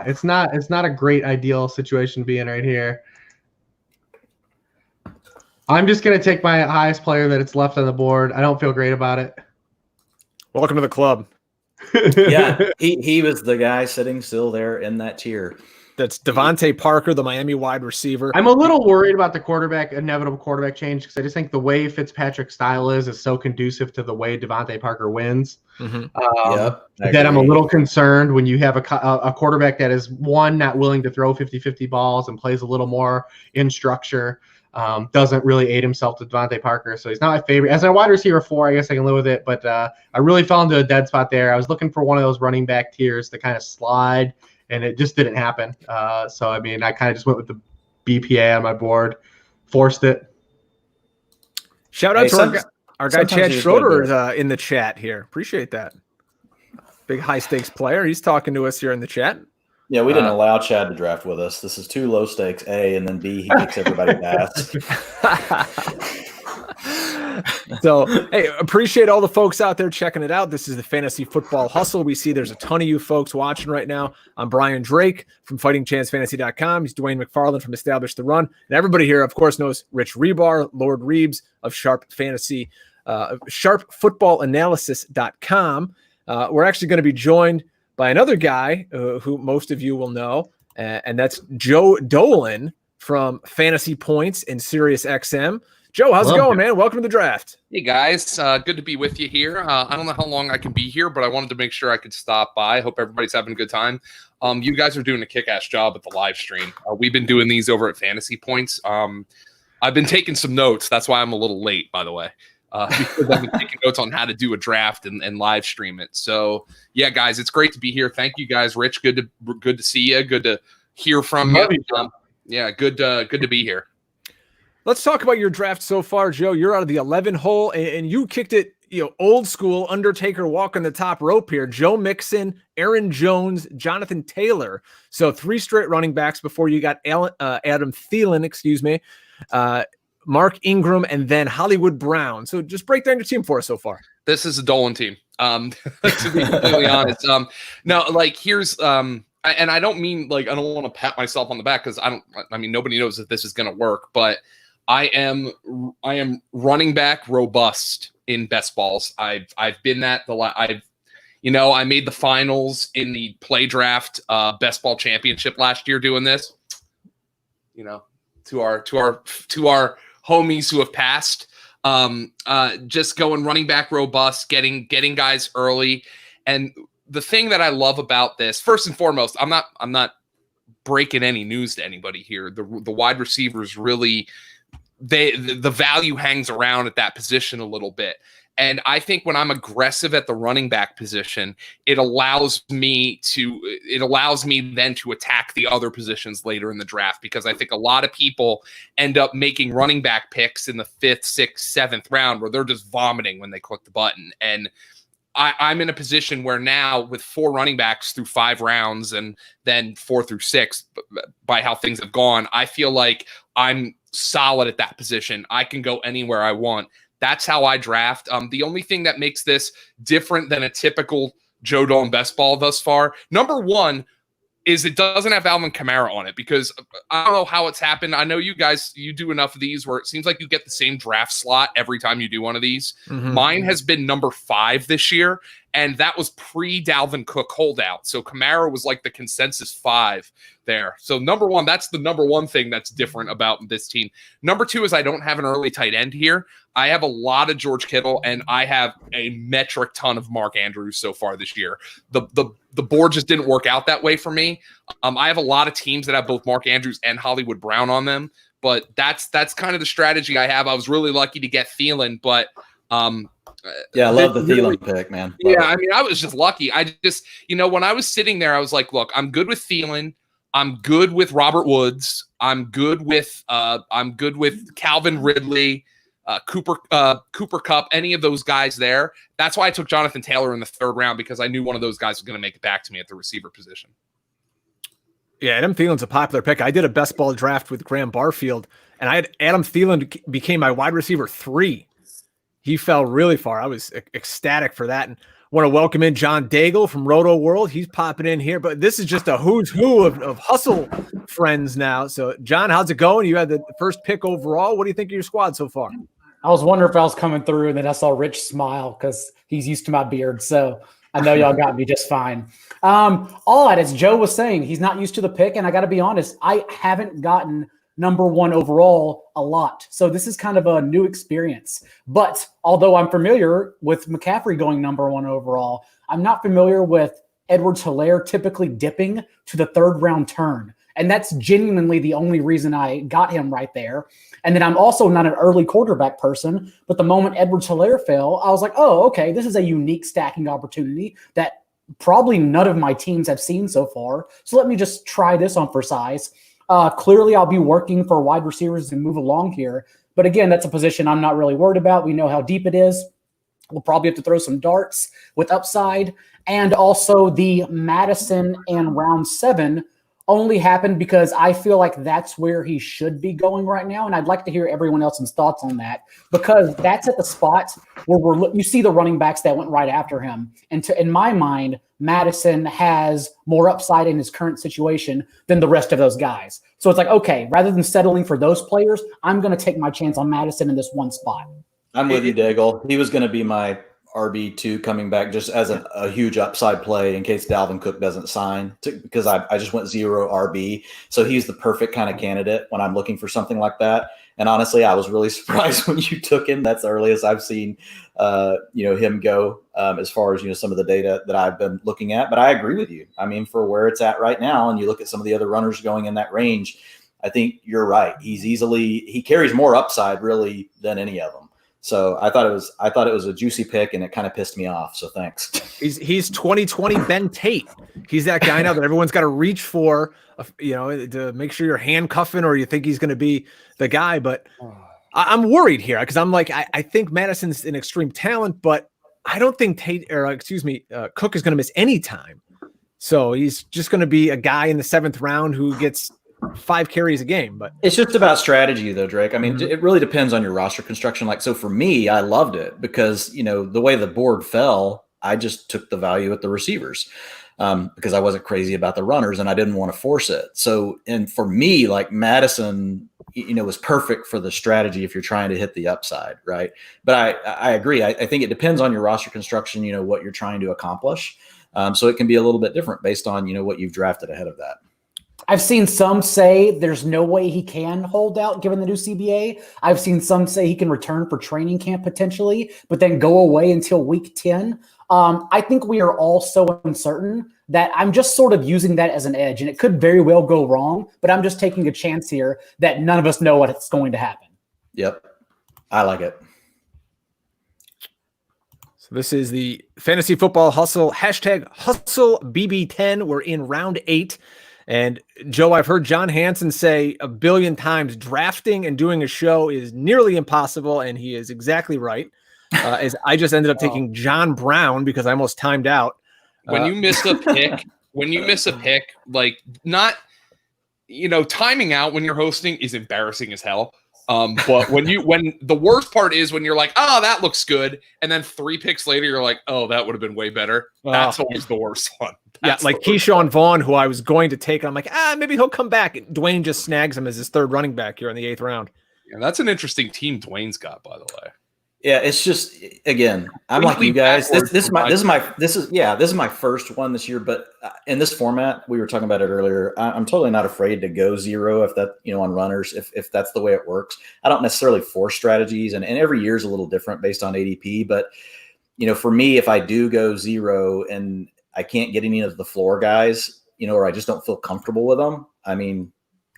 it's not a great ideal situation to be in right here. I'm just going to take my highest player that it's left on the board. I don't feel great about it. Welcome to the club. Yeah, he was the guy sitting still there in that tier. That's Devontae Parker, the Miami wide receiver. I'm a little worried about the inevitable quarterback change, because I just think the way Fitzpatrick's style is so conducive to the way Devontae Parker wins. That I'm a little concerned when you have a quarterback that is, one, not willing to throw 50-50 balls and plays a little more in structure, doesn't really aid himself to Devontae Parker. So he's not my favorite. As a wide receiver 4, I guess I can live with it, but I really fell into a dead spot there. I was looking for one of those running back tiers to kind of slide, and it just didn't happen. So, I mean, I kind of just went with the BPA on my board, forced it. Shout out to our guy Chad Schroeder is in the chat here. Appreciate that. Big high-stakes player. He's talking to us here in the chat. Yeah, we didn't allow Chad to draft with us. This is too low stakes, A, and then B, he kicks everybody ass. So, hey, appreciate all the folks out there checking it out. This is the Fantasy Football Hustle. We see there's a ton of you folks watching right now. I'm Brian Drake from FightingChanceFantasy.com. He's Dwain McFarland from Establish the Run. And everybody here, of course, knows Rich Hribar, Lord Reeves of Sharp Fantasy, SharpFootballAnalysis.com. We're actually going to be joined by another guy who most of you will know, and that's Joe Dolan from Fantasy Points and SiriusXM. Joe, how's it going, man? Welcome to the draft. Hey, guys. Good to be with you here. I don't know how long I can be here, but I wanted to make sure I could stop by. Hope everybody's having a good time. You guys are doing a kick-ass job at the live stream. We've been doing these over at Fantasy Points. I've been taking some notes. That's why I'm a little late, by the way, because I've been taking notes on how to do a draft and live stream it. So, yeah, guys, it's great to be here. Thank you, guys. Rich, good to see you. Good to hear from you. Yeah, good to be here. Let's talk about your draft so far, Joe. You're out of the 11 hole, and you kicked it old school Undertaker walking the top rope here. Joe Mixon, Aaron Jones, Jonathan Taylor. So 3 straight running backs before you got Adam Thielen, Mark Ingram, and then Hollywood Brown. So just break down your team for us so far. This is a Dolan team. To be completely honest. No, like here's and I don't mean like I don't want to pat myself on the back because nobody knows that this is going to work, but I am running back robust in best balls. I've been that I made the finals in the play draft best ball championship last year doing this. To our homies who have passed. Just going running back robust, getting guys early. And the thing that I love about this, first and foremost, I'm not breaking any news to anybody here. The wide receivers really, the value hangs around at that position a little bit. And I think when I'm aggressive at the running back position, it allows me then to attack the other positions later in the draft, because I think a lot of people end up making running back picks in the 5th, 6th, 7th round where they're just vomiting when they click the button. And I'm in a position where now with 4 running backs through 5 rounds and then 4 through 6 by how things have gone, I feel like I'm solid at that position. I can go anywhere I want. That's how I draft. The only thing that makes this different than a typical Joe Dolan best ball thus far, number one, is it doesn't have Alvin Kamara on it, because I don't know how it's happened. I know you guys, you do enough of these where it seems like you get the same draft slot every time you do one of these. Mm-hmm. Mine has been number 5 this year, and that was pre-Dalvin Cook holdout. So Kamara was like the consensus 5 there. So number one, that's the number one thing that's different about this team. Number 2 is I don't have an early tight end here. I have a lot of George Kittle, and I have a metric ton of Mark Andrews so far this year. The board just didn't work out that way for me. I have a lot of teams that have both Mark Andrews and Hollywood Brown on them, but that's kind of the strategy I have. I was really lucky to get Thielen, but yeah, I love the Thielen pick, man. Yeah, I mean, I was just lucky. I just, when I was sitting there, I was like, look, I'm good with Thielen. I'm good with Robert Woods. I'm good with Calvin Ridley. Cooper Kupp, any of those guys there. That's why I took Jonathan Taylor in the 3rd round, because I knew one of those guys was going to make it back to me at the receiver position. Yeah, Adam Thielen's a popular pick. I did a best ball draft with Graham Barfield, and I had Adam Thielen became my wide receiver 3. He fell really far. I was ecstatic for that. And want to welcome in John Daigle from Roto World. He's popping in here, but this is just a who's who of hustle friends now. So, John, how's it going? You had the first pick overall. What do you think of your squad so far? I was wondering if I was coming through, and then I saw Rich smile because he's used to my beard. So I know y'all got me just fine. Odd, as Joe was saying, he's not used to the pick. And I got to be honest, I haven't gotten number 1 overall a lot. So this is kind of a new experience. But although I'm familiar with McCaffrey going number 1 overall, I'm not familiar with Edwards-Helaire typically dipping to the 3rd round turn. And that's genuinely the only reason I got him right there. And then I'm also not an early quarterback person, but the moment Edwards-Helaire fell, I was like, oh, okay, this is a unique stacking opportunity that probably none of my teams have seen so far. So let me just try this on for size. Clearly, I'll be working for wide receivers to move along here. But again, that's a position I'm not really worried about. We know how deep it is. We'll probably have to throw some darts with upside. And also the Madison in round 7 only happened because I feel like that's where he should be going right now. And I'd like to hear everyone else's thoughts on that, because that's at the spot where you see the running backs that went right after him. And in my mind, Madison has more upside in his current situation than the rest of those guys. So it's like, okay, rather than settling for those players, I'm going to take my chance on Madison in this one spot. I'm with you, Daigle. He was going to be my RB2 coming back just as a huge upside play in case Dalvin Cook doesn't sign, because I just went 0 RB. So he's the perfect kind of candidate when I'm looking for something like that. And honestly, I was really surprised when you took him. That's the earliest I've seen, him go as far as, some of the data that I've been looking at. But I agree with you. I mean, for where it's at right now, and you look at some of the other runners going in that range, I think you're right. He carries more upside really than any of them. So I thought it was a juicy pick, and it kind of pissed me off. So thanks. He's 2020 Ben Tate. He's that guy now that everyone's got to reach for, to make sure you're handcuffing or you think he's going to be the guy. But I'm worried here because I'm like, I think Madison's an extreme talent, but I don't think Cook is going to miss any time. So he's just going to be a guy in the 7th round who gets 5 carries a game. But it's just about strategy, though, Drake. I mean, it really depends on your roster construction. Like, so for me, I loved it because, the way the board fell, I just took the value at the receivers because I wasn't crazy about the runners and I didn't want to force it. So, and for me, like Madison, was perfect for the strategy if you're trying to hit the upside, right? But I agree. I think it depends on your roster construction, what you're trying to accomplish. So it can be a little bit different based on, what you've drafted ahead of that. I've seen some say there's no way he can hold out given the new CBA. I've seen some say he can return for training camp potentially, but then go away until week 10. I think we are all so uncertain that I'm just sort of using that as an edge, and it could very well go wrong, but I'm just taking a chance here that none of us know what's going to happen. Yep. I like it. So this is the Fantasy Football Hustle, #HustleBB10. We're in round 8. And Joe, I've heard John Hansen say a billion times drafting and doing a show is nearly impossible, and he is exactly right. As I just ended up taking John Brown because I almost timed out. When you miss a pick, like not, timing out when you're hosting is embarrassing as hell. But when the worst part is when you're like, oh, that looks good. And then 3 picks later, you're like, oh, that would have been way better. That's always the worst one. That's like Keyshawn Vaughn, who I was going to take. And I'm like, maybe he'll come back. Dwain just snags him as his 3rd running back here in the 8th round. Yeah, that's an interesting team Dwain's got, by the way. Yeah, it's just, again, I'm like you guys. This is my first one this year. But in this format, we were talking about it earlier. I'm totally not afraid to go 0 if that on runners if that's the way it works. I don't necessarily force strategies, and every year is a little different based on ADP. But for me, if I do go 0 and I can't get any of the floor guys, or I just don't feel comfortable with them, I mean,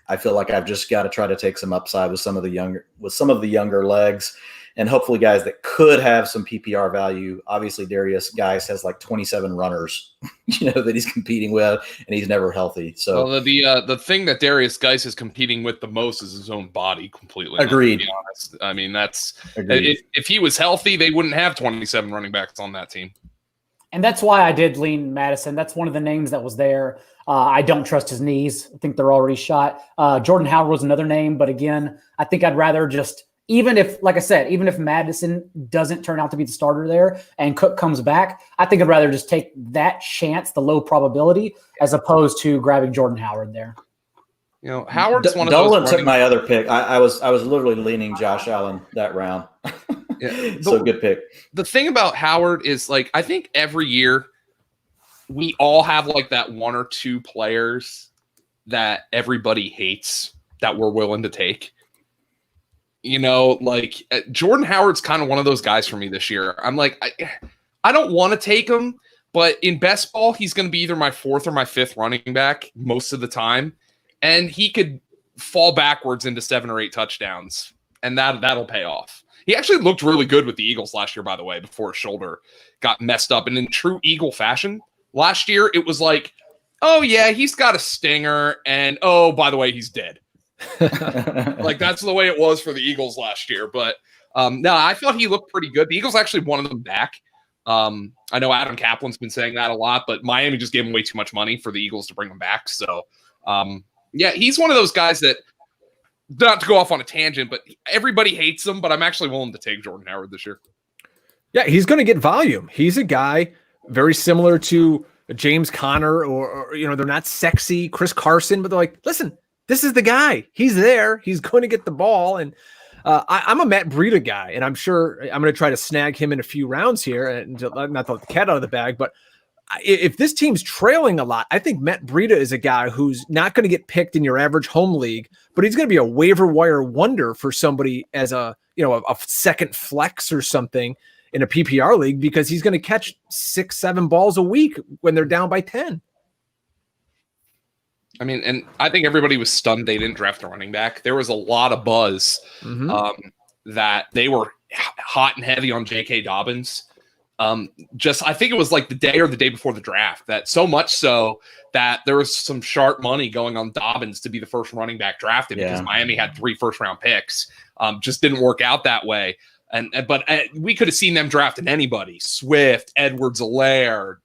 I feel like I've just got to try to take some upside with some of the younger legs. And hopefully guys that could have some PPR value. Obviously, Darius Geis has like 27 runners, that he's competing with, and he's never healthy. So the thing that Darius Geis is competing with the most is his own body. Completely agreed. To be honest, I mean that's if he was healthy, they wouldn't have 27 running backs on that team. And that's why I did lean Madison. That's one of the names that was there. I don't trust his knees. I think they're already shot. Jordan Howard was another name, but again, I think I'd rather just. Even if Madison doesn't turn out to be the starter there and Cook comes back, I think I'd rather just take that chance, the low probability, as opposed to grabbing Jordan Howard there. Howard's one of Dolan those. Dolan took my other pick. I was literally leaning Josh Allen that round. Yeah, so good pick. The thing about Howard is I think every year we all have that 1 or 2 players that everybody hates that we're willing to take. Jordan Howard's kind of one of those guys for me this year. I'm like, I don't want to take him, but in best ball, he's going to be either my 4th or my 5th running back most of the time. And he could fall backwards into 7 or 8 touchdowns, and that'll pay off. He actually looked really good with the Eagles last year, by the way, before his shoulder got messed up. And in true Eagle fashion, last year, it was like, oh, yeah, he's got a stinger, and oh, by the way, he's dead. That's the way it was for the Eagles last year. But no, I thought he looked pretty good. The Eagles actually wanted them back. I know Adam Kaplan's been saying that a lot, but Miami just gave him way too much money for the Eagles to bring him back. So yeah, he's one of those guys that, not to go off on a tangent, but everybody hates him, but I'm actually willing to take Jordan Howard this year. Yeah, he's going to get volume. He's a guy very similar to James Conner or they're not sexy Chris Carson, but they're like, listen, this is the guy. He's there. He's going to get the ball. And I'm a Matt Breida guy, and I'm sure I'm going to try to snag him in a few rounds here and not to let the cat out of the bag. But if this team's trailing a lot, I think Matt Breida is a guy who's not going to get picked in your average home league, but he's going to be a waiver wire wonder for somebody as a second flex or something in a PPR league, because he's going to catch 6-7 balls a week when they're down by 10. I mean, and I think everybody was stunned they didn't draft a running back. There was a lot of buzz that they were hot and heavy on J.K. Dobbins. Just I think it was like the day or the day before the draft, that so much so that there was some sharp money going on Dobbins to be the first running back drafted because Miami had 3 first-round picks. Just didn't work out that way. But we could have seen them drafting anybody: Swift, Edwards-Helaire,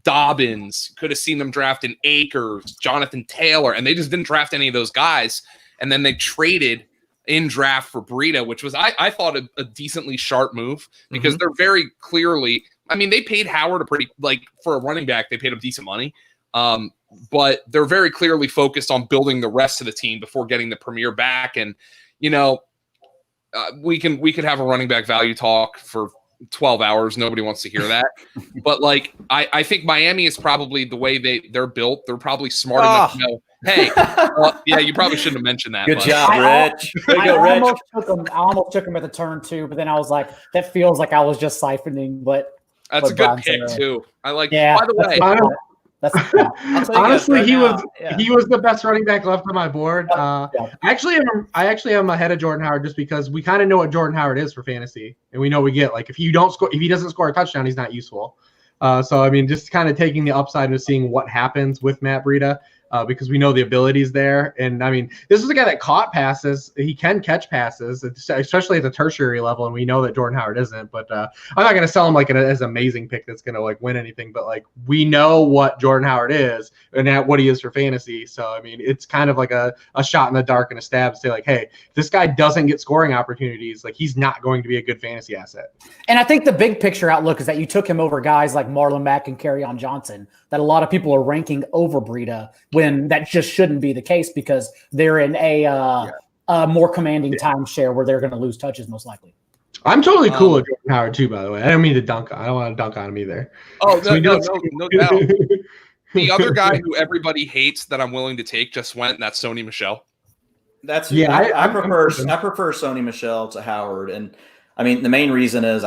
Dobbins. Could have seen them drafting Akers, Jonathan Taylor, and they just didn't draft any of those guys. And then they traded in draft for Breida, which was I thought a decently sharp move because they're very clearly. I mean, they paid Howard for a running back, they paid him decent money. But they're very clearly focused on building the rest of the team before getting the premier back. And we could have a running back value talk for 12 hours. Nobody wants to hear that. But I think Miami is probably the way they're built. They're probably smart enough to know, hey, you probably shouldn't have mentioned that. Good job, Rich. I almost took him at the turn too, but then I was like, that feels like I was just siphoning. But that's a good pick too. I like. Yeah, by the way, honestly, he was the best running back left on my board. I actually am ahead of Jordan Howard just because we kind of know what Jordan Howard is for fantasy, and we know we get if he doesn't score a touchdown, he's not useful. So I mean, just kind of taking the upside of seeing what happens with Matt Breida. Because we know the abilities there. And, I mean, this is a guy that caught passes. He can catch passes, especially at the tertiary level, and we know that Jordan Howard isn't. But I'm not going to sell him as an amazing pick that's going to, win anything. But, we know what Jordan Howard is and what he is for fantasy. So, I mean, it's kind of like a shot in the dark and a stab to say, hey, if this guy doesn't get scoring opportunities, he's not going to be a good fantasy asset. And I think the big picture outlook is that you took him over guys like Marlon Mack and Kerryon Johnson that a lot of people are ranking over Breida when that just shouldn't be the case because they're in a more commanding timeshare where they're going to lose touches most likely. I'm totally cool with Jordan Howard too, by the way. I don't mean to dunk on. I don't want to dunk on him either. Oh, no doubt. The other guy who everybody hates that I'm willing to take just went, and that's Sony Michel. I prefer Sony Michel to Howard, and I mean the main reason is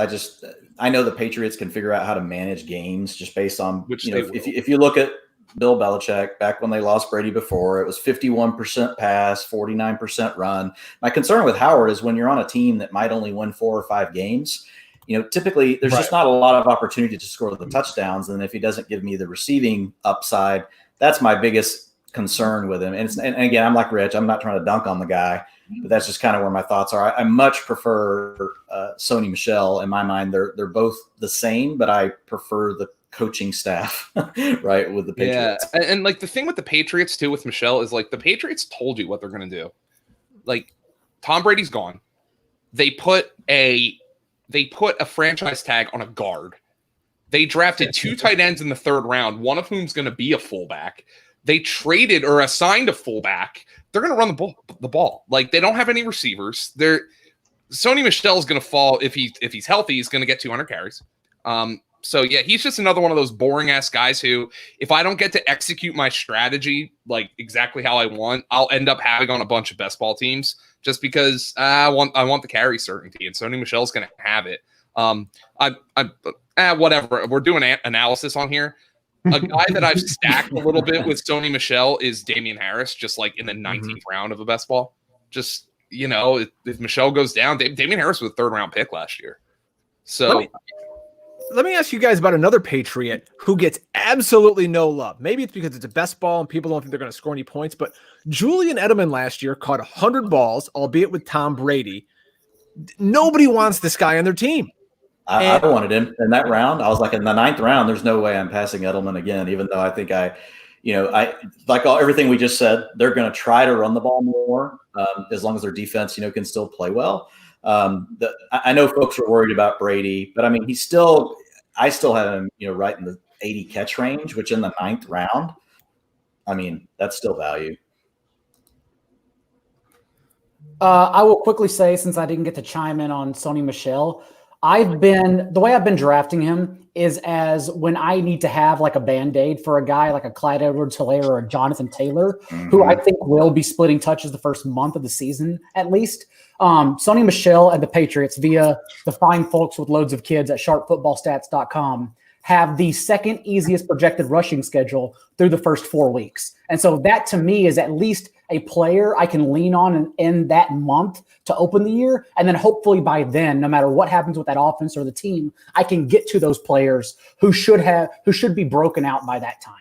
I know the Patriots can figure out how to manage games just based on if you look at Bill Belichick back when they lost Brady before, it was 51% pass, 49% run. My concern with Howard is when you're on a team that might only win 4 or 5 games, typically there's just not a lot of opportunity to score the touchdowns. And if he doesn't give me the receiving upside, that's my biggest concern with him. And again, I'm like Rich, I'm not trying to dunk on the guy, but that's just kind of where my thoughts are. I much prefer Sony Michel. In my mind, they're both the same, but I prefer the coaching staff, right, with the Patriots. Yeah, and the thing with the Patriots too with Michel is the Patriots told you what they're going to do. Tom Brady's gone. They put a franchise tag on a guard. They drafted 2 tight ends in the 3rd round, one of whom's going to be a fullback. They traded or assigned a fullback. They're going to run the ball. They don't have any receivers. Sony Michel is going to fall if he's healthy. He's going to get 200 carries. So, yeah, he's just another one of those boring-ass guys who, if I don't get to execute my strategy exactly how I want, I'll end up having on a bunch of best ball teams just because I want the carry certainty, and Sony Michel's going to have it. Whatever. We're doing analysis on here. A guy that I've stacked a little bit with Sony Michel is Damian Harris, just in the 19th round of a best ball. Just, if Michel goes down, Damian Harris was a 3rd-round pick last year. So let me ask you guys about another Patriot who gets absolutely no love. Maybe it's because it's a best ball and people don't think they're going to score any points, but Julian Edelman last year caught 100 balls, albeit with Tom Brady. Nobody wants this guy on their team. I wanted him in that round. I was in the 9th round, there's no way I'm passing Edelman again, even though I think everything we just said, they're going to try to run the ball more as long as their defense, can still play well. I know folks are worried about Brady, but I mean, I still have him, right in the 80 catch range, which in the 9th round, I mean, that's still value. I will quickly say, since I didn't get to chime in on Sony Michel, the way I've been drafting him is as when I need to have a Band-Aid for a guy like a Clyde Edwards-Helaire or a Jonathan Taylor, who I think will be splitting touches the first month of the season at least. Sony Michel and the Patriots, via the fine folks with loads of kids at sharpfootballstats.com, have the 2nd easiest projected rushing schedule through the first 4 weeks. And so that to me is at least a player I can lean on in that month to open the year. And then hopefully by then, no matter what happens with that offense or the team, I can get to those players who should be broken out by that time.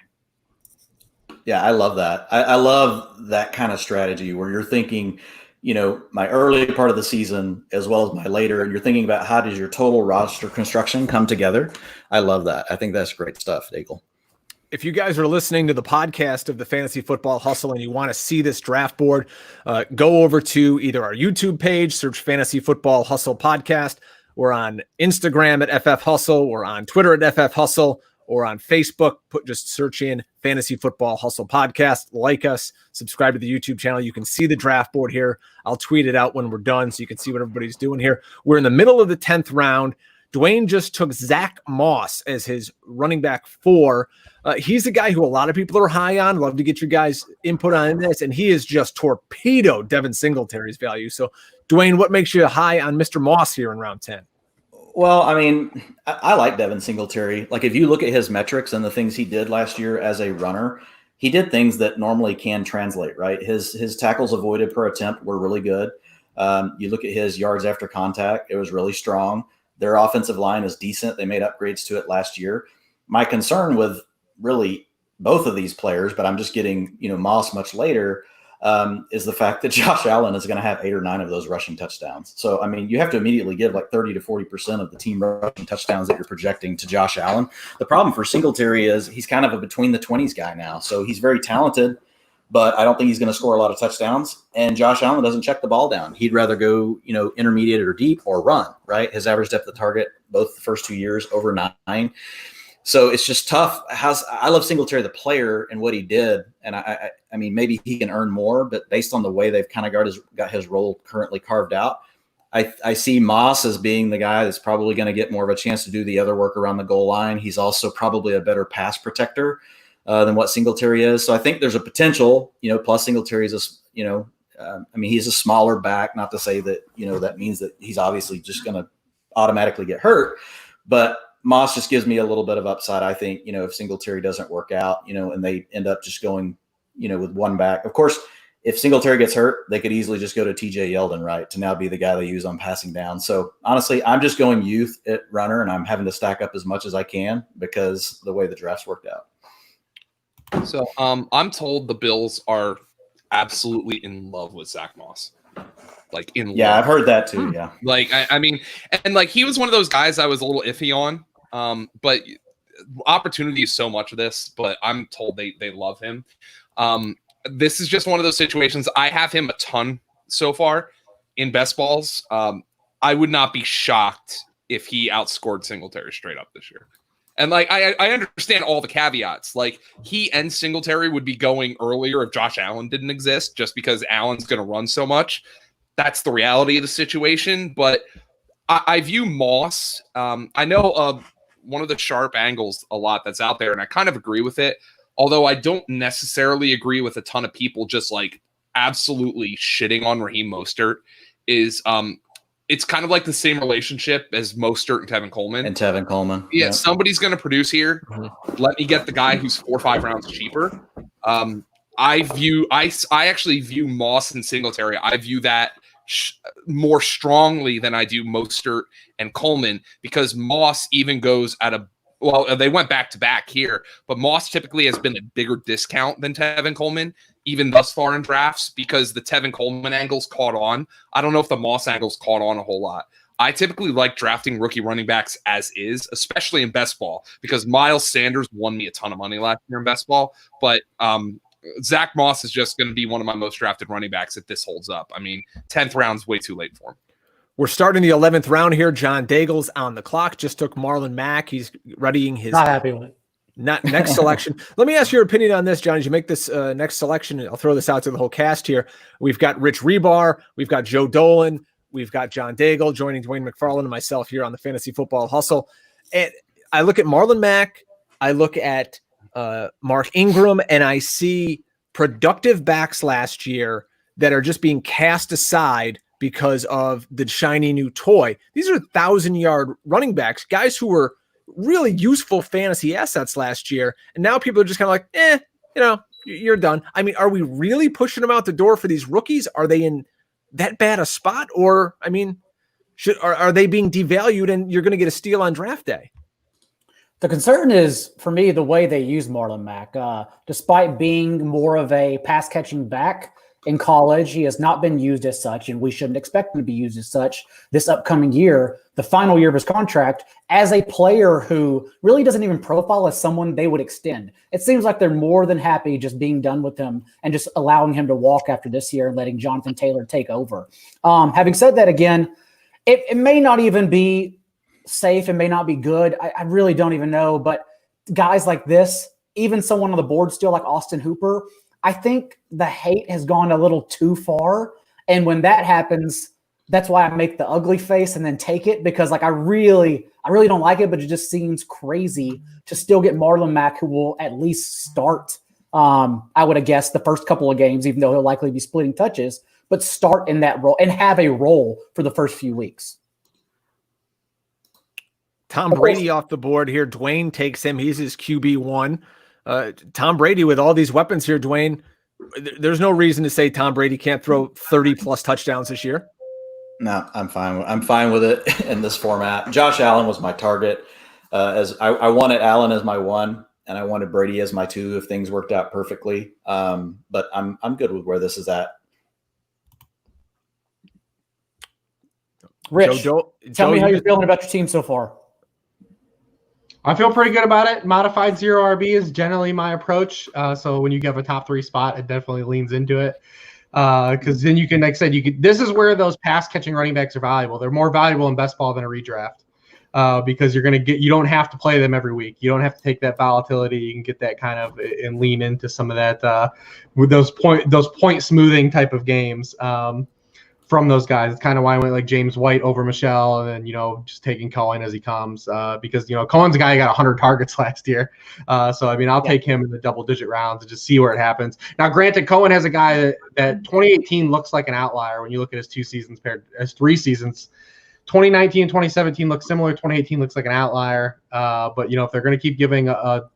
Yeah, I love that. I love that kind of strategy where you're thinking, my early part of the season as well as my later, and you're thinking about how does your total roster construction come together. I love that. I think that's great stuff, Daigle. If you guys are listening to the podcast of the Fantasy Football Hustle and you want to see this draft board, go over to either our YouTube page, search Fantasy Football Hustle Podcast. We're on Instagram at FF Hustle. We're on Twitter at FF Hustle. Or on Facebook, just search in Fantasy Football Hustle Podcast. Like us, subscribe to the YouTube channel. You can see the draft board here. I'll tweet it out when we're done so you can see what everybody's doing here. We're in the middle of the 10th round. Dwain just took Zach Moss as his running back 4. He's the guy who a lot of people are high on. Love to get your guys' input on this. And he is just torpedoed Devin Singletary's value. So, Dwain, what makes you high on Mr. Moss here in round 10? Well, I mean, I like Devin Singletary. Like, if you look at his metrics and the things he did last year as a runner, he did things that normally can translate, right? His tackles avoided per attempt were really good. You look at his yards after contact, it was really strong. Their offensive line is decent. They made upgrades to it last year. My concern with really both of these players, but I'm just getting, Moss much later, is the fact that Josh Allen is going to have 8 or 9 of those rushing touchdowns. So, I mean, you have to immediately give like 30 to 40% of the team rushing touchdowns that you're projecting to Josh Allen. The problem for Singletary is he's kind of a between the 20s guy now. So he's very talented, but I don't think he's going to score a lot of touchdowns. And Josh Allen doesn't check the ball down. He'd rather go, intermediate or deep or run, right? His average depth of target, both the first 2 years, over 9. So it's just tough. I love Singletary, the player, and what he did. And I mean, maybe he can earn more, but based on the way they've kind of got his role currently carved out, I see Moss as being the guy that's probably going to get more of a chance to do the other work around the goal line. He's also probably a better pass protector than what Singletary is. So I think there's a potential, plus Singletary is, he's a smaller back, not to say that, that means that he's obviously just going to automatically get hurt, but Moss just gives me a little bit of upside. I think, if Singletary doesn't work out, and they end up just going, with one back. Of course, if Singletary gets hurt, they could easily just go to TJ Yeldon, right, to now be the guy they use on passing down. So honestly, I'm just going youth at runner, and I'm having to stack up as much as I can because the way the drafts worked out. So I'm told the Bills are absolutely in love with Zach Moss. Like in love. I've heard that too. Yeah. Like, I mean, and like he was one of those guys I was a little iffy on. But opportunity is so much of this, but I'm told they love him. This is just one of those situations. I have him a ton so far in best balls. I would not be shocked if he outscored Singletary straight up this year. And like, I understand all the caveats. Like he and Singletary would be going earlier if Josh Allen didn't exist, just because Allen's going to run so much. That's the reality of the situation. But I view Moss. I know one of the sharp angles a lot that's out there, and I kind of agree with it. Although I don't necessarily agree with a ton of people just like absolutely shitting on Raheem Mostert is it's kind of like the same relationship as Mostert and Tevin Coleman. Yeah, somebody's going to produce here. Mm-hmm. Let me get the guy who's 4 or 5 rounds cheaper. I actually view Moss and Singletary. I view that more strongly than I do Mostert and Coleman, because Moss even goes at they went back to back here, but Moss typically has been a bigger discount than Tevin Coleman, even thus far in drafts, because the Tevin Coleman angles caught on. I don't know if the Moss angles caught on a whole lot. I typically like drafting rookie running backs as is, especially in best ball, because Miles Sanders won me a ton of money last year in best ball, but Zach Moss is just going to be one of my most drafted running backs if this holds up. I mean, 10th round's way too late for him. We're starting the 11th round here. John Daigle's on the clock. Just took Marlon Mack. He's readying his not happy with it. Next selection. Let me ask your opinion on this, John. As you make this next selection, I'll throw this out to the whole cast here. We've got Rich Hribar. We've got Joe Dolan. We've got John Daigle joining Dwain McFarland and myself here on the Fantasy Football Hustle. And I look at Marlon Mack. I look at Mark Ingram, and I see productive backs last year that are just being cast aside because of the shiny new toy. These are 1,000-yard running backs, guys who were really useful fantasy assets last year. And now people are just kind of like, you're done. I mean, are we really pushing them out the door for these rookies? Are they in that bad a spot? Or, I mean, are they being devalued and you're going to get a steal on draft day? The concern is, for me, the way they use Marlon Mack. Despite being more of a pass-catching back in college, he has not been used as such, and we shouldn't expect him to be used as such this upcoming year, the final year of his contract, as a player who really doesn't even profile as someone they would extend. It seems like they're more than happy just being done with him and just allowing him to walk after this year and letting Jonathan Taylor take over. Having said that, again, it may not even be safe and may not be good. I really don't even know. But guys like this, even someone on the board still like Austin Hooper, I think the hate has gone a little too far. And when that happens, that's why I make the ugly face and then take it, because like I really don't like it, but it just seems crazy to still get Marlon Mack, who will at least start, I would have guessed, the first couple of games, even though he'll likely be splitting touches, but start in that role and have a role for the first few weeks. Tom Brady off the board here. Dwain takes him. He's his QB1. Tom Brady with all these weapons here, Dwain. There's no reason to say Tom Brady can't throw 30-plus touchdowns this year. No, I'm fine. I'm fine with it in this format. Josh Allen was my target. As I wanted Allen as my 1, and I wanted Brady as my 2 if things worked out perfectly. But I'm good with where this is at. Rich, tell me how you're feeling about your team so far. I feel pretty good about it. Modified 0 RB is generally my approach. So when you have a top 3 spot, it definitely leans into it. Because then you can, like I said, this is where those pass catching running backs are valuable. They're more valuable in best ball than a redraft. Because you don't have to play them every week. You don't have to take that volatility. You can get that kind of and lean into some of that with those point smoothing type of games. From those guys. It's kind of why I went like James White over Michelle, and then, just taking Cohen as he comes, because, Cohen's a guy who got 100 targets last year. So, I mean, I'll take him in the double-digit rounds and just see where it happens. Now, granted, Cohen has a guy that 2018 looks like an outlier when you look at his 2 seasons paired as 3 seasons. 2019 and 2017 look similar. 2018 looks like an outlier. But, if they're going to keep giving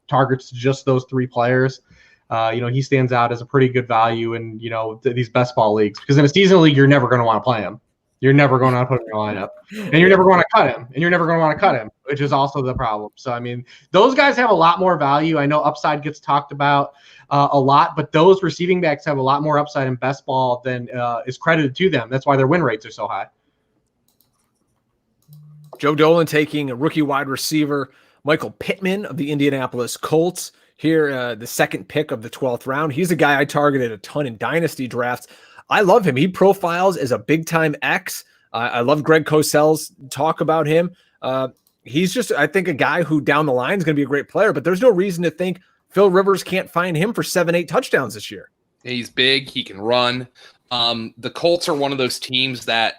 targets to just those 3 players, he stands out as a pretty good value in, these best ball leagues, because in a season league, you're never going to want to play him. You're never going to put him in your lineup, and you're never going to cut him, which is also the problem. So, I mean, those guys have a lot more value. I know upside gets talked about a lot, but those receiving backs have a lot more upside in best ball than is credited to them. That's why their win rates are so high. Joe Dolan taking a rookie wide receiver, Michael Pittman of the Indianapolis Colts. Here, the second pick of the 12th round. He's a guy I targeted a ton in dynasty drafts. I love him. He profiles as a big-time X. I love Greg Cosell's talk about him. He's just, I think, a guy who down the line is going to be a great player, but there's no reason to think Phil Rivers can't find him for 7-8 touchdowns this year. He's big. He can run. The Colts are one of those teams that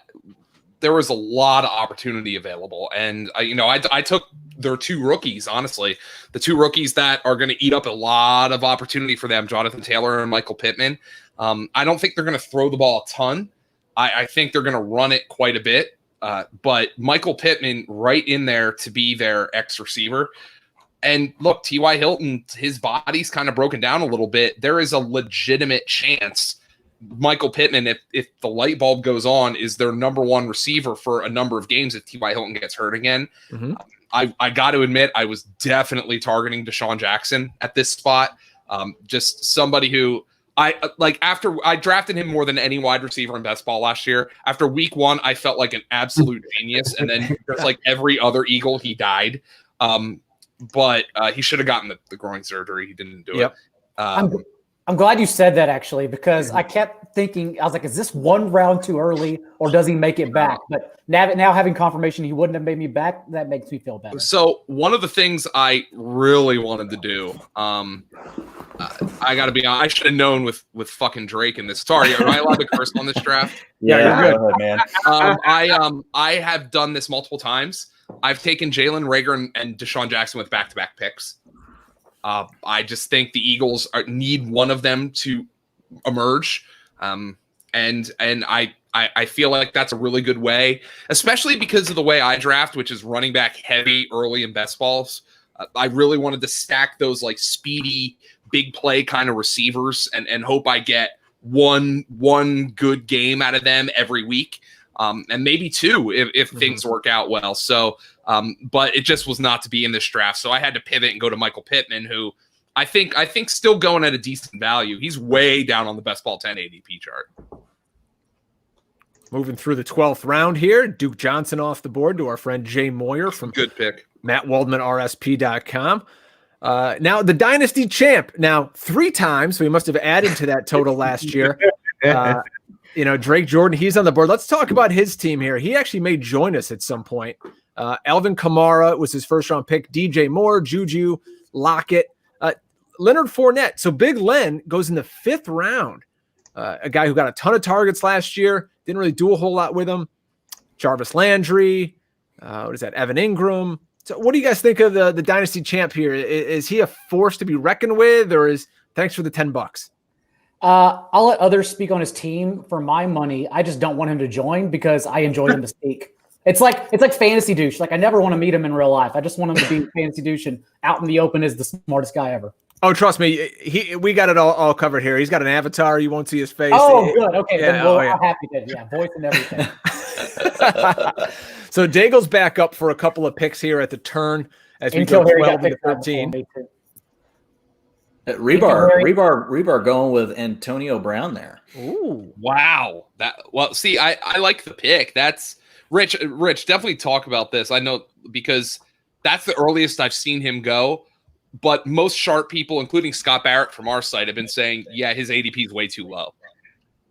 there was a lot of opportunity available. And, I took their 2 rookies, honestly, the 2 rookies that are going to eat up a lot of opportunity for them, Jonathan Taylor and Michael Pittman. I don't think they're going to throw the ball a ton. I think they're going to run it quite a bit. But Michael Pittman right in there to be their X receiver. And look, T.Y. Hilton, his body's kind of broken down a little bit. There is a legitimate chance Michael Pittman, if the light bulb goes on, is their number 1 receiver for a number of games if T.Y. Hilton gets hurt again. Mm-hmm. I got to admit, I was definitely targeting Deshaun Jackson at this spot. Just somebody who after I drafted him more than any wide receiver in best ball last year. After week 1, I felt like an absolute genius. And then just like every other Eagle, he died. But he should have gotten the groin surgery. He didn't do it. I'm glad you said that, actually, because I kept thinking, I was like, is this 1 round too early, or does he make it back? But now having confirmation he wouldn't have made me back, that makes me feel better. So one of the things I really wanted to do, I got to be honest, I should have known with fucking Drake in this. Sorry, am I allowed to curse on this draft? Yeah, you're good, man. I have done this multiple times. I've taken Jalen Reagor and Deshaun Jackson with back-to-back picks. I just think the Eagles need one of them to emerge. And I feel like that's a really good way, especially because of the way I draft, which is running back heavy early in best balls. I really wanted to stack those like speedy big play kind of receivers and hope I get one good game out of them every week. And maybe two if things work out well. So, but it just was not to be in this draft. So I had to pivot and go to Michael Pittman, who I think still going at a decent value. He's way down on the best ball 10 ADP chart. Moving through the 12th round here, Duke Johnson off the board to our friend Jay Moyer from Good pick. MattWaldmanRSP.com. Now the Dynasty champ. Now 3 times, so he must have added to that total last year. Drake Jordan, he's on the board. Let's talk about his team here. He actually may join us at some point. Alvin Kamara was his first round pick. DJ Moore, Juju, Lockett, Leonard Fournette. So Big Len goes in the 5th round. A guy who got a ton of targets last year. Didn't really do a whole lot with him. Jarvis Landry. Evan Ingram. So what do you guys think of the Dynasty champ here? Is he a force to be reckoned with, or is thanks for the $10? I'll let others speak on his team. For my money, I just don't want him to join because I enjoy him to speak. It's like fantasy douche. Like I never want to meet him in real life. I just want him to be fantasy douche and out in the open is the smartest guy ever. Oh, trust me, we got it all covered here. He's got an avatar. You won't see his face. Oh, good. Okay, yeah, then I'm happy then. Yeah, voice and everything. So Daigle's back up for a couple of picks here at the turn as we go 12 to 13. Hribar going with Antonio Brown there. Ooh, wow. See, I like the pick. That's Rich, definitely talk about this. I know because that's the earliest I've seen him go. But most sharp people, including Scott Barrett from our site, have been saying, yeah, his ADP is way too low.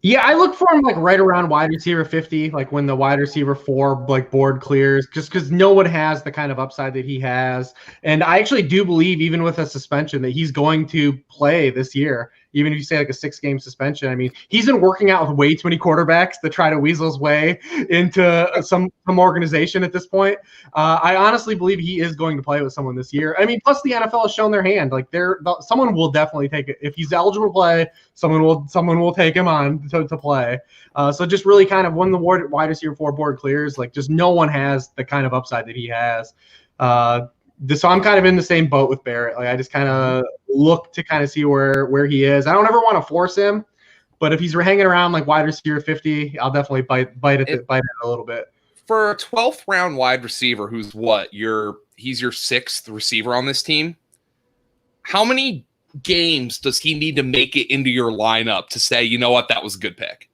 Yeah, I look for him like right around wide receiver 50, like when the wide receiver 4 like board clears, just because no one has the kind of upside that he has. And I actually do believe, even with a suspension, that he's going to play this year. Even if you say like a 6-game suspension, I mean, he's been working out with way too many quarterbacks to try to weasel his way into some organization at this point. I honestly believe he is going to play with someone this year. I mean, plus the NFL has shown their hand. Like someone will definitely take it if he's eligible to play. Someone will take him on to play. So just really kind of when the wide receiver 4 board clears, like just no one has the kind of upside that he has. So I'm kind of in the same boat with Barrett. Like I just kind of look to kind of see where he is. I don't ever want to force him, but if he's hanging around like wide receiver 50, I'll definitely bite it a little bit. For a 12th round wide receiver, who's what? He's your 6th receiver on this team. How many games does he need to make it into your lineup to say, you know what, that was a good pick?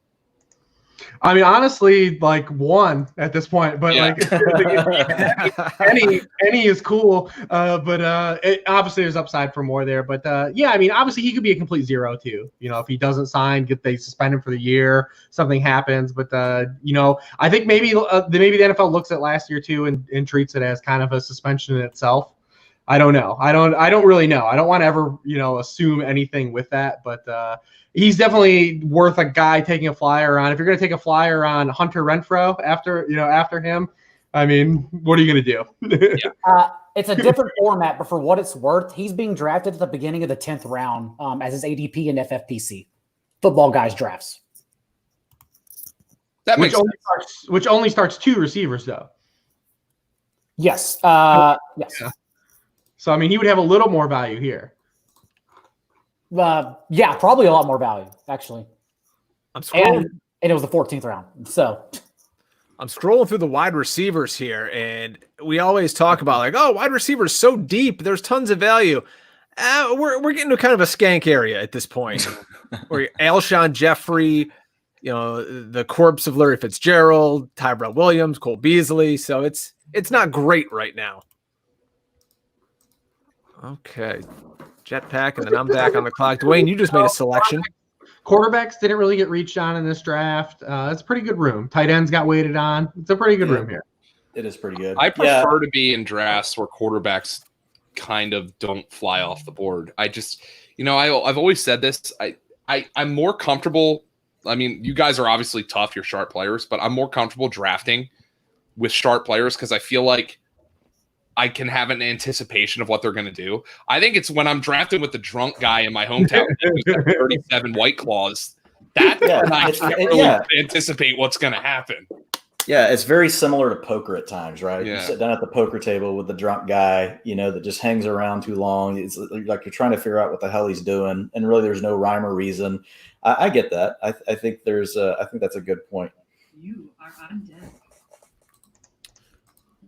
I mean, honestly, like 1 at this point, but yeah. Like any is cool. But obviously there's upside for more there. But yeah, I mean, obviously he could be a complete 0 too. You know, if he doesn't sign, they suspend him for the year, something happens. But I think maybe the NFL looks at last year too and treats it as kind of a suspension in itself. I don't know. I don't really know. I don't want to ever assume anything with that, but. He's definitely worth a guy taking a flyer on. If you're going to take a flyer on Hunter Renfrow after him, I mean, what are you going to do? Yeah. It's a different format, but for what it's worth, he's being drafted at the beginning of the 10th round as his ADP in NFFC. Football guys drafts. That makes sense. Which only starts 2 receivers, though. Yes. Yes. Yeah. So, I mean, he would have a little more value here. Yeah, probably a lot more value, actually. I'm scrolling, and it was the 14th round. So I'm scrolling through the wide receivers here, and we always talk about like, oh, wide receivers so deep. There's tons of value. We're getting to kind of a skank area at this point. Where Alshon Jeffrey, the corpse of Larry Fitzgerald, Tyrell Williams, Cole Beasley. So it's not great right now. Okay. JetPack, and then I'm back on the clock. Dwayne, you just made a selection. Quarterbacks didn't really get reached on in this draft. It's a pretty good room. Tight ends got waited on. It's a pretty good room here. It is pretty good. I prefer to be in drafts where quarterbacks kind of don't fly off the board. I just, I've always said this. I'm more comfortable. I mean, you guys are obviously tough. You're sharp players, but I'm more comfortable drafting with sharp players because I feel like I can have an anticipation of what they're going to do. I think it's when I'm drafting with the drunk guy in my hometown who's got 37 White Claws. That's when I can't really anticipate what's going to happen. Yeah, it's very similar to poker at times, right? Yeah. You sit down at the poker table with the drunk guy, that just hangs around too long. It's like you're trying to figure out what the hell he's doing, and really there's no rhyme or reason. I get that. I think I think that's a good point. You are undead.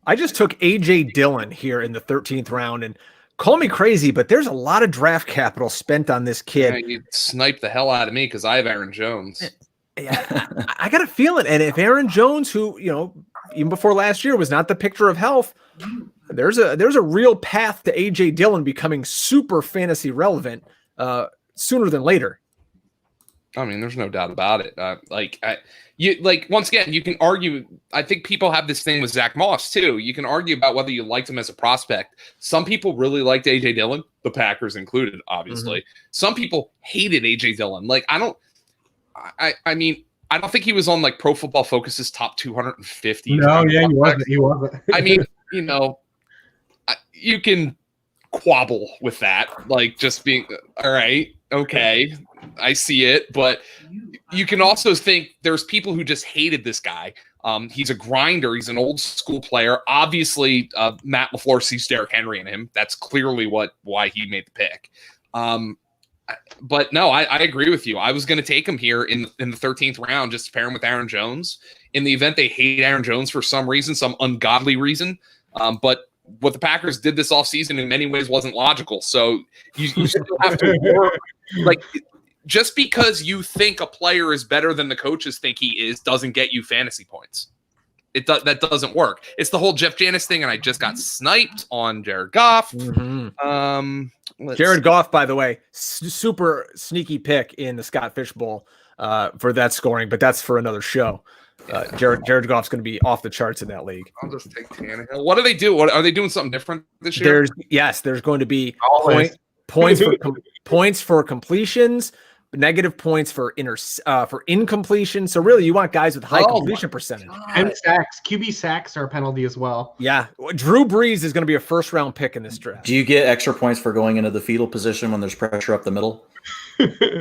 I just took A.J. Dillon here in the 13th round, and call me crazy, but there's a lot of draft capital spent on this kid. Yeah, you sniped the hell out of me because I have Aaron Jones. Yeah, I got a feeling, and if Aaron Jones, who even before last year was not the picture of health, there's a real path to A.J. Dillon becoming super fantasy relevant sooner than later. I mean, there's no doubt about it. Once again, you can argue. I think people have this thing with Zach Moss too. You can argue about whether you liked him as a prospect. Some people really liked A.J. Dillon, the Packers included, obviously. Mm-hmm. Some people hated A.J. Dillon. I mean, I don't think he was on like Pro Football Focus's top 250. No, yeah, he wasn't. I mean, you can quabble with that, like just being all right, okay, I see it, but you can also think there's people who just hated this guy. He's a grinder. He's an old school player. Obviously, Matt LaFleur sees Derrick Henry in him. That's clearly why he made the pick. But no, I agree with you. I was going to take him here in the 13th round just to pair him with Aaron Jones in the event they hate Aaron Jones for some reason, some ungodly reason. But what the Packers did this offseason in many ways wasn't logical. So you still have to work. Just because you think a player is better than the coaches think he is doesn't get you fantasy points. That doesn't work. It's the whole Jeff Janis thing, and I just got sniped on Jared Goff. Mm-hmm. Jared Goff, by the way, super sneaky pick in the Scott Fish Bowl for that scoring, but that's for another show. Jared Goff's going to be off the charts in that league. I'll just take Tannehill. What do they do? Are they doing something different this year? There's going to be points for completions, negative points for incompletion. So really, you want guys with high completion percentage. And sacks. QB sacks are a penalty as well. Yeah. Drew Brees is going to be a first-round pick in this draft. Do you get extra points for going into the fetal position when there's pressure up the middle?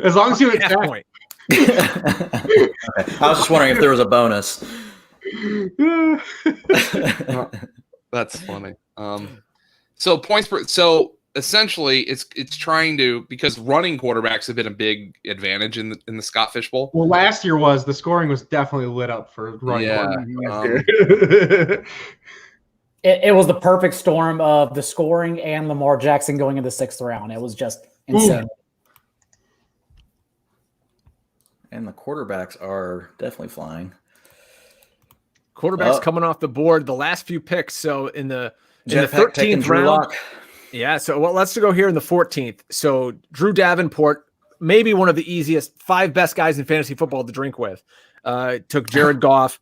As long as you half point. Okay. I was just wondering if there was a bonus. That's funny. So essentially, it's trying to, because running quarterbacks have been a big advantage in the Scott Fish Bowl. Well, last year the scoring was definitely lit up for running. It was the perfect storm of the scoring and Lamar Jackson going in the 6th round. It was just insane. And the quarterbacks are definitely flying. Quarterbacks coming off the board. The last few picks. So in the JetPack 13th round. Yeah, so let's go here in the 14th. So Drew Davenport, maybe one of the easiest 5 best guys in fantasy football to drink with. Took Jared Goff.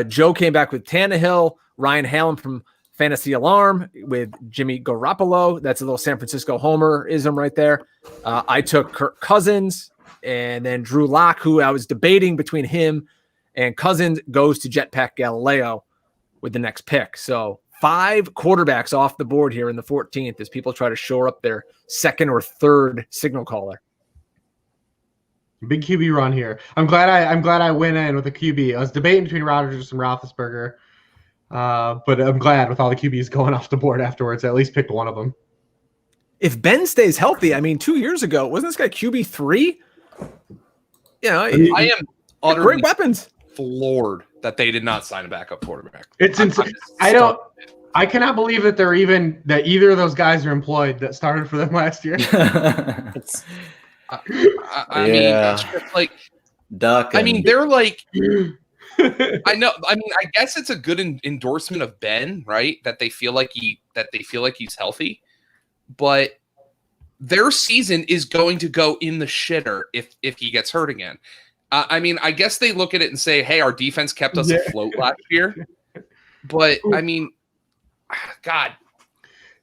Joe came back with Tannehill. Ryan Hallam from Fantasy Alarm with Jimmy Garoppolo. That's a little San Francisco homer-ism right there. I took Kirk Cousins, and then Drew Lock, who I was debating between him and Cousins, goes to JetPack Galielo with the next pick. So 5 quarterbacks off the board here in the 14th as people try to shore up their second or third signal caller. Big QB run here. I'm glad I went in with a QB. I was debating between Rodgers and Roethlisberger, but I'm glad with all the QBs going off the board afterwards. I at least picked one of them. If Ben stays healthy, I mean, 2 years ago, wasn't this guy QB3? I am utterly great weapons. Floored that they did not sign a backup quarterback. It's insane. I cannot believe that either of those guys are employed that started for them last year. I mean, it's just like Duck. I mean, they're like. I know. I mean, I guess it's a good endorsement of Ben, right? That they feel like he's healthy, but their season is going to go in the shitter if he gets hurt again. I mean, I guess they look at it and say, "Hey, our defense kept us afloat last year," but I mean, God,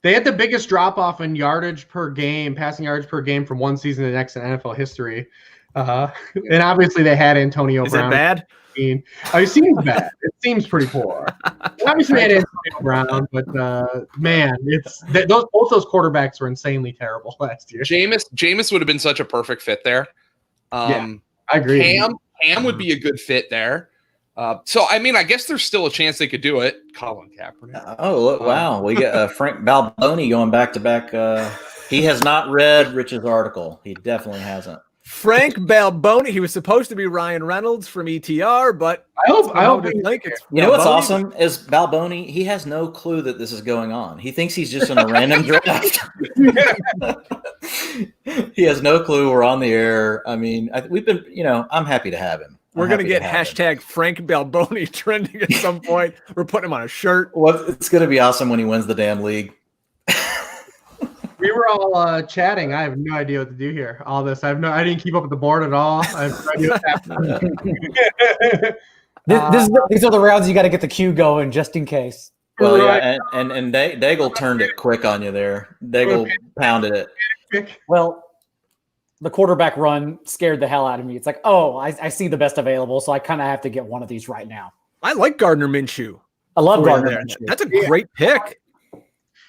they had the biggest drop off in yardage per game, passing yardage per game from one season to the next in NFL history. And obviously, they had Antonio Brown. Is it bad? It seems bad. It seems pretty poor. Obviously, they had Antonio Brown, but man, both those quarterbacks were insanely terrible last year. Jameis would have been such a perfect fit there. I agree. Cam would be a good fit there. So, I mean, I guess there's still a chance they could do it. Colin Kaepernick. Oh, look, wow. We got Frank Balboni going back to back. He has not read Rich's article. He definitely hasn't. Frank Balboni. He was supposed to be Ryan Reynolds from ETR, but I hope it's You know what's Balboni. awesome is Balboni. He has no clue that this is going on. He thinks he's just in a random draft. He has no clue we're on the air. I mean, we've been, I'm happy to have him. We're going to get hashtag Frank Balboni trending at some point. We're putting him on a shirt. Well, it's going to be awesome when he wins the damn league. We were all chatting. I have no idea what to do here. All this, I didn't keep up with the board at all. I have no idea what's happening. These are the rounds you got to get the queue going just in case. Well, yeah, and Daigle turned it quick on you there. Daigle pounded it. Well, the quarterback run scared the hell out of me. It's like, I see the best available, so I kind of have to get one of these right now. I like Gardner Minshew. I love Gardner there. Minshew. That's a great pick.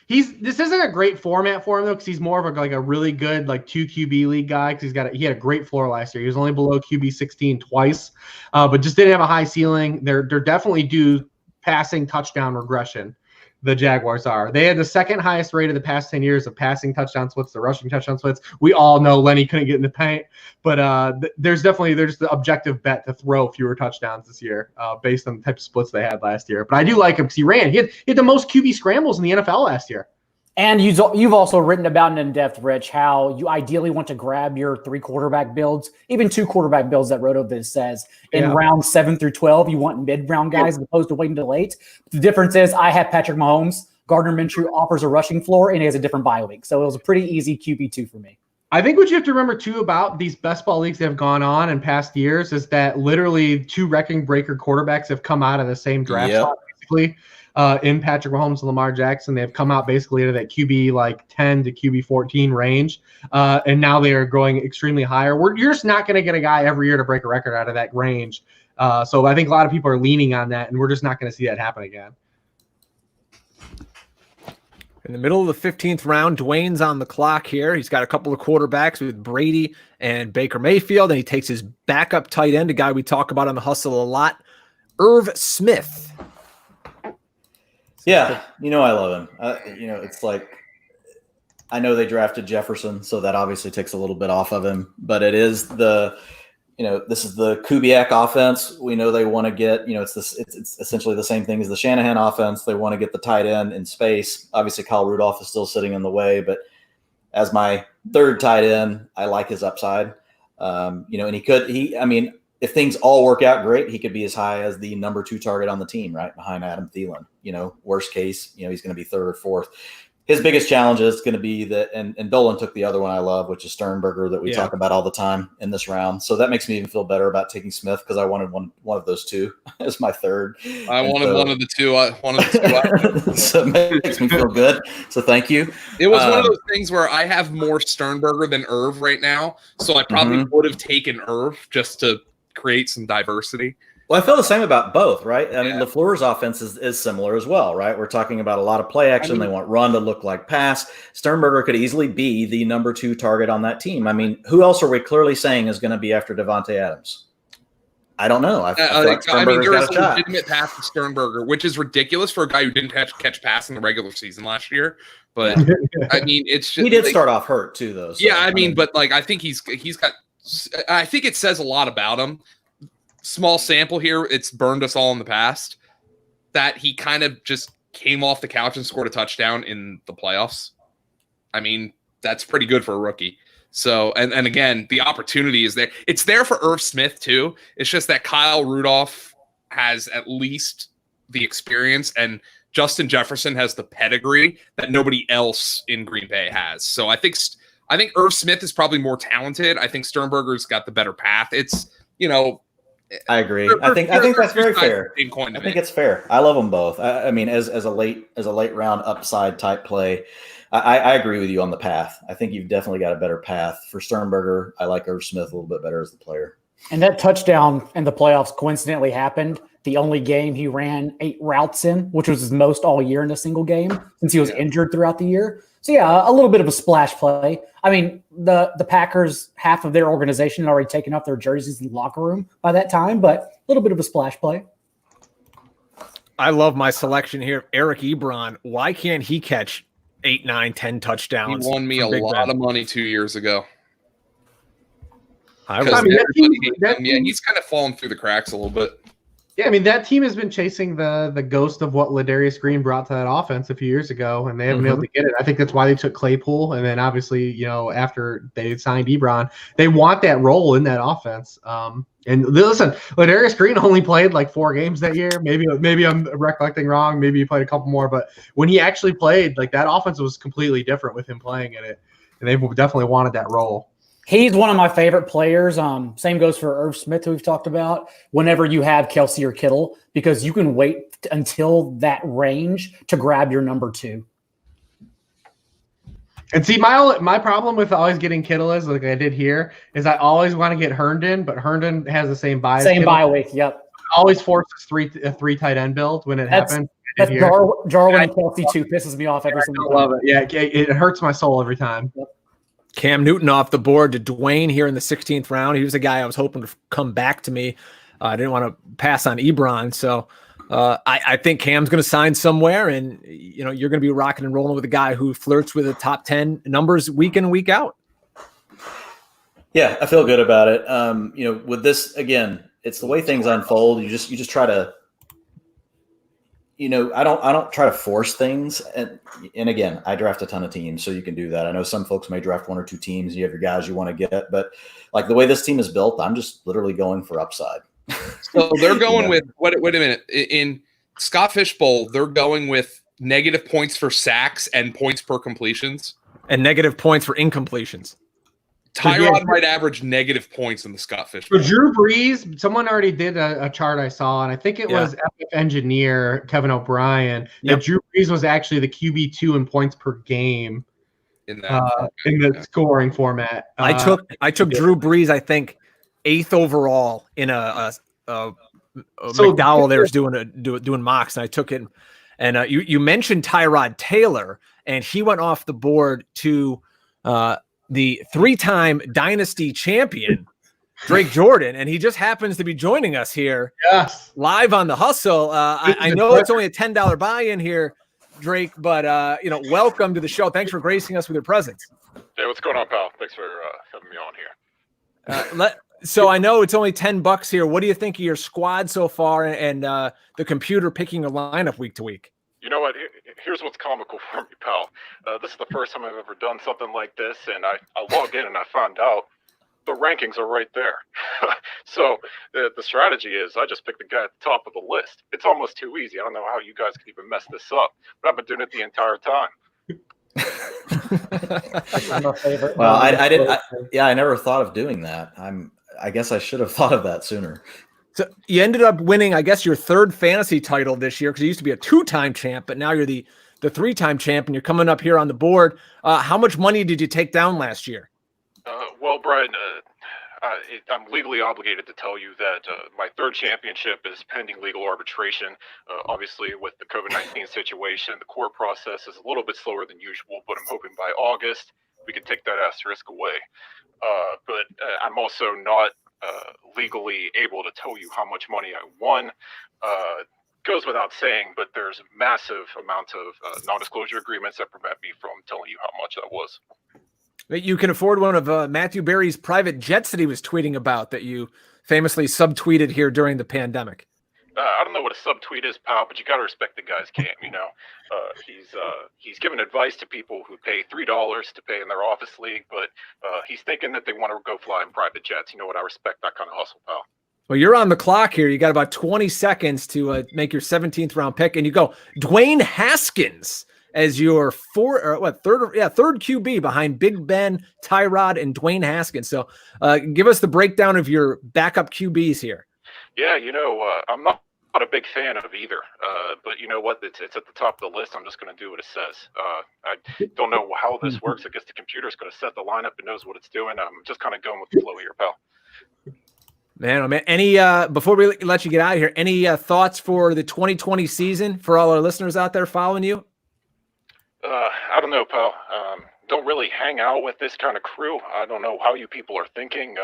This isn't a great format for him though, because he's more of a really good 2 QB league guy. Because he had a great floor last year. He was only below QB 16 twice, but just didn't have a high ceiling. They're definitely due passing touchdown regression. The Jaguars are. They had the second highest rate of the past 10 years of passing touchdown splits, the rushing touchdown splits. We all know Lenny couldn't get in the paint, but there's the objective bet to throw fewer touchdowns this year based on the type of splits they had last year. But I do like him because he ran. He had the most QB scrambles in the NFL last year. And you've also written about it in depth, Rich, how you ideally want to grab your 3 quarterback builds, even 2 quarterback builds that RotoViz says in rounds 7 through 12. You want mid-round guys as opposed to waiting to late. The difference is I have Patrick Mahomes. Gardner Minshew offers a rushing floor, and he has a different bye week. So it was a pretty easy QB2 for me. I think what you have to remember, too, about these best ball leagues that have gone on in past years is that literally 2 wrecking breaker quarterbacks have come out of the same draft slot, basically. In Patrick Mahomes and Lamar Jackson, they've come out basically into that QB 10 to QB 14 range, and now they are going extremely higher. You're just not going to get a guy every year to break a record out of that range. So I think a lot of people are leaning on that, and we're just not going to see that happen again. In the middle of the 15th round, Dwain's on the clock here. He's got a couple of quarterbacks with Brady and Baker Mayfield, and he takes his backup tight end, a guy we talk about on the hustle a lot, Irv Smith. Yeah, I love him. It's like I know they drafted Jefferson, so that obviously takes a little bit off of him. But it is this is the Kubiak offense. We know they want to get, it's essentially the same thing as the Shanahan offense. They want to get the tight end in space. Obviously, Kyle Rudolph is still sitting in the way, but as my third tight end, I like his upside. And if things all work out great, he could be as high as the number 2 target on the team, right behind Adam Thielen. Worst case, he's going to be 3rd or 4th. His biggest challenge is going to be that, and Dolan took the other one I love, which is Sternberger, that we talk about all the time in this round. So that makes me even feel better about taking Smith because I wanted one of those 2 as my third. I wanted one of the two. So it makes me feel good. So thank you. It was one of those things where I have more Sternberger than Irv right now, so I probably would have taken Irv just to create some diversity. Well, I feel the same about both, right? I mean, LaFleur's offense is similar as well, right? We're talking about a lot of play action. They want run to look like pass. Sternberger could easily be the number 2 target on that team. I mean, who else are we clearly saying is going to be after Devontae Adams? I don't know. I mean, there is a legitimate path to Sternberger, which is ridiculous for a guy who didn't catch pass in the regular season last year. But I mean, it's just he did start off hurt too, though. So, I mean, but I think he's got. I think it says a lot about him. Small sample here. It's burned us all in the past that he kind of just came off the couch and scored a touchdown in the playoffs. I mean, that's pretty good for a rookie. So, and again, the opportunity is there. It's there for Irv Smith too. It's just that Kyle Rudolph has at least the experience and Justin Jefferson has the pedigree that nobody else in Green Bay has. So I think Irv Smith is probably more talented. I think Sternberger's got the better path. It's, I agree. I think that's very fair. I think it's fair. I love them both. I mean, as a late round upside type play, I agree with you on the path. I think you've definitely got a better path for Sternberger. I like Irv Smith a little bit better as the player. And that touchdown in the playoffs coincidentally happened the only game he ran 8 routes in, which was his most all year in a single game since he was injured throughout the year. So yeah, a little bit of a splash play. I mean, the Packers, half of their organization had already taken off their jerseys in the locker room by that time, but a little bit of a splash play. I love my selection here. Eric Ebron. Why can't he catch 8, 9, 10 He touchdowns? won me a from Big lot Ben? of money 2 years ago. I Because was- he's kind of fallen through the cracks a little bit. Yeah, I mean, that team has been chasing the ghost of what Ladarius Green brought to that offense a few years ago, and they haven't been able to get it. I think that's why they took Claypool, and then obviously, after they signed Ebron, they want that role in that offense. And listen, Ladarius Green only played like 4 games that year. Maybe I'm recollecting wrong. Maybe he played a couple more, but when he actually played, like that offense was completely different with him playing in it, and they definitely wanted that role. He's one of my favorite players. Same goes for Irv Smith, who we've talked about. Whenever you have Kelsey or Kittle, because you can wait until that range to grab your number 2. And see, my problem with always getting Kittle is like I did here is I always want to get Herndon, but Herndon has the same bye. Same bye week. Yep. Always forces a three tight end build when it happens. That's Darwin and Kelsey too. Pisses me off every single time. I love it. Yeah, it hurts my soul every time. Yep. Cam Newton off the board to Dwain here in the 16th round. He was a guy I was hoping to come back to me. I didn't want to pass on Ebron. So I think Cam's going to sign somewhere, and you're going to be rocking and rolling with a guy who flirts with the top 10 numbers week in and week out. Yeah, I feel good about it. With this, again, it's the way things unfold. You just try to, I don't try to force things. And again, I draft a ton of teams, so you can do that. I know some folks may draft 1 or 2 teams. You have your guys you want to get, but like the way this team is built, I'm just literally going for upside. So they're going with wait a minute. In Scott Fish Bowl, they're going with negative points for sacks and points per completions. And negative points for incompletions. Tyrod might average negative points in the Scott Fish For Bowl. Drew Brees, someone already did a chart I saw, and I think it was FF engineer Kevin O'Brien. Yep. That Drew Brees was actually the QB2 in points per game In that in the scoring format. I took Drew Brees, I think, 8th overall in a McDowell there was doing mocks, and I took it. And you mentioned Tyrod Taylor, and he went off the board to the 3-time Dynasty champion, Drake Jordan, and he just happens to be joining us here live on the Hustle. I know it's only a $10 buy-in here, Drake, but welcome to the show. Thanks for gracing us with your presence. Hey, what's going on, pal? Thanks for having me on here. So I know it's only $10 here. What do you think of your squad so far, and the computer picking a lineup week to week? You know what? Here's what's comical for me, pal. This is the first time I've ever done something like this, and I logged in and I found out the rankings are right there. So the strategy is I just pick the guy at the top of the list. It's almost too easy. I don't know how you guys could even mess this up, but I've been doing it the entire time. That's my favorite. Well, I never thought of doing that. I guess I should have thought of that sooner. So you ended up winning, I guess, your 3rd fantasy title this year, because you used to be a 2-time champ, but now you're the 3-time champ, and you're coming up here on the board. How much money did you take down last year? Well, Brian, I'm legally obligated to tell you that my 3rd championship is pending legal arbitration. Obviously, with the COVID-19 situation, the court process is a little bit slower than usual, but I'm hoping by August we can take that asterisk away. But I'm also not legally able to tell you how much money I won. Goes without saying, but there's massive amounts of non-disclosure agreements that prevent me from telling you how much that was. You can afford one of Matthew Berry's private jets that he was tweeting about, that you famously subtweeted here during the pandemic. I don't know what a subtweet is, pal, but you got to respect the guy's game. He's giving advice to people who pay $3 to pay in their office league, but he's thinking that they want to go fly in private jets. You know what? I respect that kind of hustle, pal. Well, you're on the clock here. You got about 20 seconds to make your 17th round pick, and you go Dwayne Haskins as your third QB behind Big Ben, Tyrod, and Dwayne Haskins. So give us the breakdown of your backup QBs here. Yeah, I'm not a big fan of either, but you know what? It's at the top of the list. I'm just going to do what it says. I don't know how this works. I guess the computer's going to set the lineup and knows what it's doing. I'm just kind of going with the flow here, pal. Man, oh man, any before we let you get out of here, any thoughts for the 2020 season for all our listeners out there following you? I don't know, pal. Don't really hang out with this kind of crew. I don't know how you people are thinking,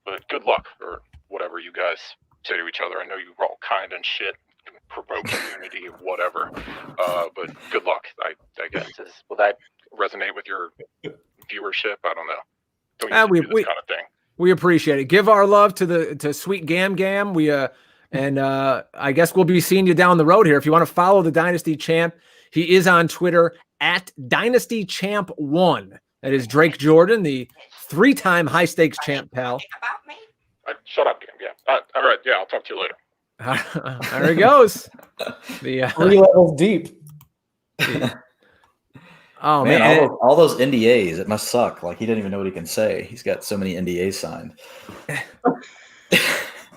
but good luck or whatever you guys say to each other. I know you're all kind and shit. promote community, whatever. But good luck. I guess will that resonate with your viewership? I don't know. Don't usually do this kind of thing. We appreciate it. Give our love to Sweet Gam Gam. I guess we'll be seeing you down the road here. If you want to follow the Dynasty Champ, he is on Twitter at DynastyChamp1. That is Drake Jordan, the 3-time high stakes champ, pal. Shut up, Gam. Yeah. All right. Yeah, I'll talk to you later. There he goes. 3 levels deep. Oh man, all those NDAs, it must suck. Like he didn't even know what he can say. He's got so many NDAs signed.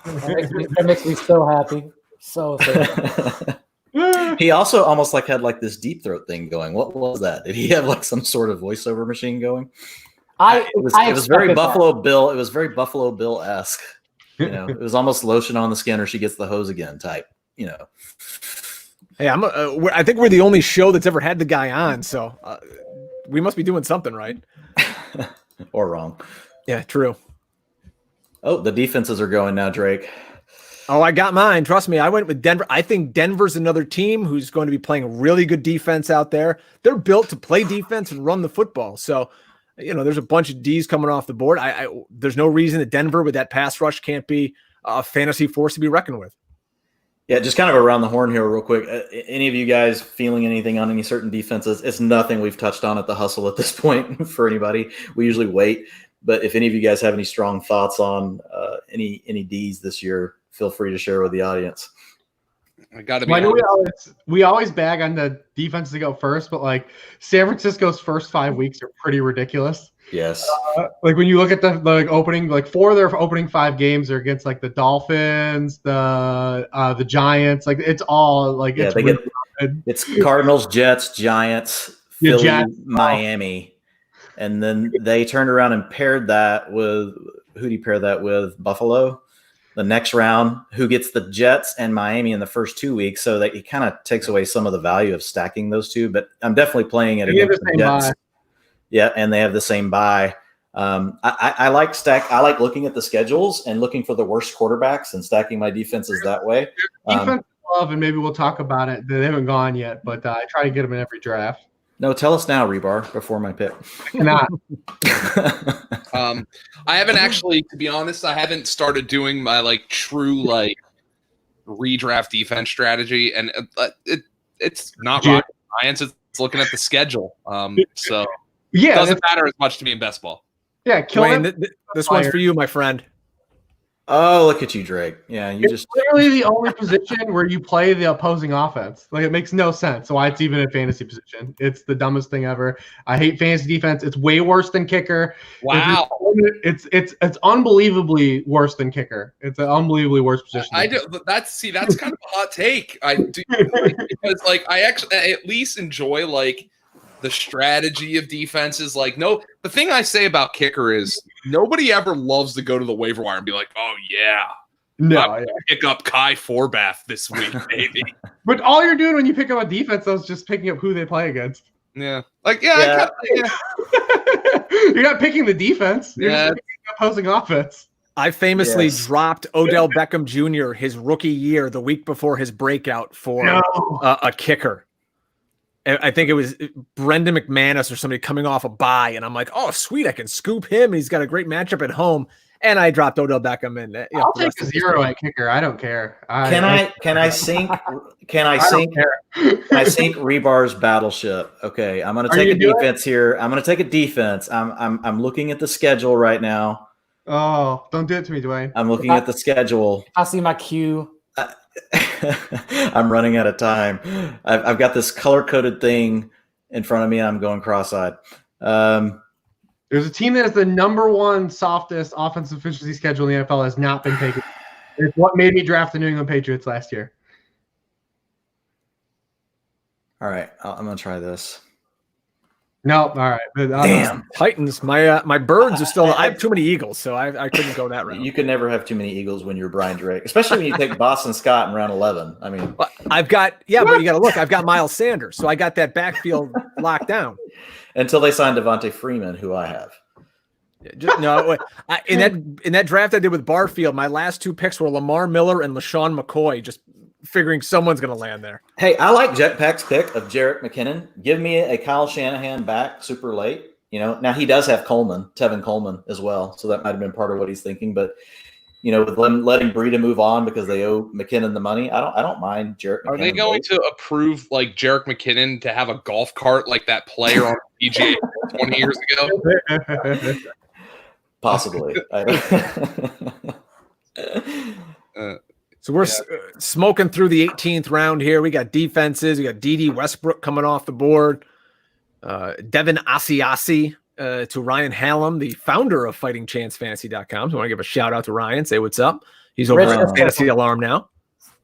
That makes me so happy. So He also almost had this deep throat thing going. What was that? Did he have some sort of voiceover machine going? It was very Buffalo Bill. It was very Buffalo Bill-esque. It was almost lotion on the skin or she gets the hose again type. Hey, I think we're the only show that's ever had the guy on, so we must be doing something right. Or wrong. Yeah, true. Oh, the defenses are going now, Drake. Oh, I got mine. Trust me, I went with Denver. I think Denver's another team who's going to be playing really good defense out there. They're built to play defense and run the football. So, there's a bunch of D's coming off the board. There's no reason that Denver with that pass rush can't be a fantasy force to be reckoned with. Yeah, just kind of around the horn here real quick. Any of you guys feeling anything on any certain defenses? It's nothing we've touched on at the hustle at this point for anybody. We usually wait. But if any of you guys have any strong thoughts on any Ds this year, feel free to share with the audience. I got to be we always bag on the defense to go first, but San Francisco's first 5 weeks are pretty ridiculous. Yes. When you look at the opening, 4 of their opening 5 games are against the Dolphins, the Giants. It's all it's really good. It's Cardinals, Jets, Giants, Philly, Miami, and then they turned around and paired that with who do you pair that with? Buffalo. The next round, who gets the Jets and Miami in the first 2 weeks, so that it kind of takes away some of the value of stacking those two. But I'm definitely playing it against the Jets. Bye. Yeah, and they have the same bye. I like looking at the schedules and looking for the worst quarterbacks and stacking my defenses that way. Defense love, and maybe we'll talk about it. They haven't gone yet, but I try to get them in every draft. No, tell us now, Hribar, before my pick. Cannot. I haven't actually, to be honest, I haven't started doing my true redraft defense strategy, and it's not rocket science. It's looking at the schedule. So it doesn't matter as much to me in best ball. Yeah, Dwain, this one's for you, my friend. Oh, look at you, Drake. Yeah, it's literally the only position where you play the opposing offense. It makes no sense why it's even a fantasy position. It's the dumbest thing ever. I hate fantasy defense. It's way worse than kicker. Wow. It's unbelievably worse than kicker. It's an unbelievably worse position. That's kind of a hot take. I do because I actually at least enjoy the strategy of defenses. The thing I say about kicker is nobody ever loves to go to the waiver wire and be like, oh yeah, pick up Kai Forbath this week, baby. But all you're doing when you pick up a defense, though, is just picking up who they play against. Yeah. You're not picking the defense. You're just picking the opposing offense. I famously dropped Odell Beckham Jr. his rookie year the week before his breakout for a kicker. I think it was Brendan McManus or somebody coming off a bye, and I'm like, oh, sweet, I can scoop him. He's got a great matchup at home, and I dropped Odell Beckham. And I'll take a 0 at kicker. I don't care. Can I sync Hribar's battleship? Okay, I'm going to take a defense here. I'm going to take a defense. I'm looking at the schedule right now. Oh, don't do it to me, Dwain. I'm looking at the schedule. I see my cue. I'm running out of time. I've got this color-coded thing in front of me, and I'm going cross-eyed. There's a team that has the number 1 softest offensive efficiency schedule in the NFL has not been taken. It's what made me draft the New England Patriots last year. All right, I'm going to try this. No, all right. Damn, Titans. My birds are still. I have too many Eagles, so I couldn't go that route. You can never have too many Eagles when you're Brian Drake, especially when you take Boston Scott in round 11. I mean, I've got but you got to look. I've got Miles Sanders, so I got that backfield locked down until they signed Devontae Freeman, who I have. In that draft I did with Barfield, my last 2 picks were Lamar Miller and LaShawn McCoy. Just figuring someone's going to land there. Hey, I like JetPack's pick of Jerick McKinnon. Give me a Kyle Shanahan back super late. Now he does have Tevin Coleman as well, so that might have been part of what he's thinking. But with them letting Breida move on because they owe McKinnon the money, I don't mind Jerick McKinnon. Are they going to approve like Jerick McKinnon to have a golf cart like that player on PGA 20 years ago? Possibly. So we're smoking through the 18th round here. We got defenses. We got D.D. Westbrook coming off the board. Devin Asiasi to Ryen Hallam, the founder of FightingChanceFantasy.com. So I want to give a shout out to Ryan. Say what's up. He's over on Fantasy Alarm now.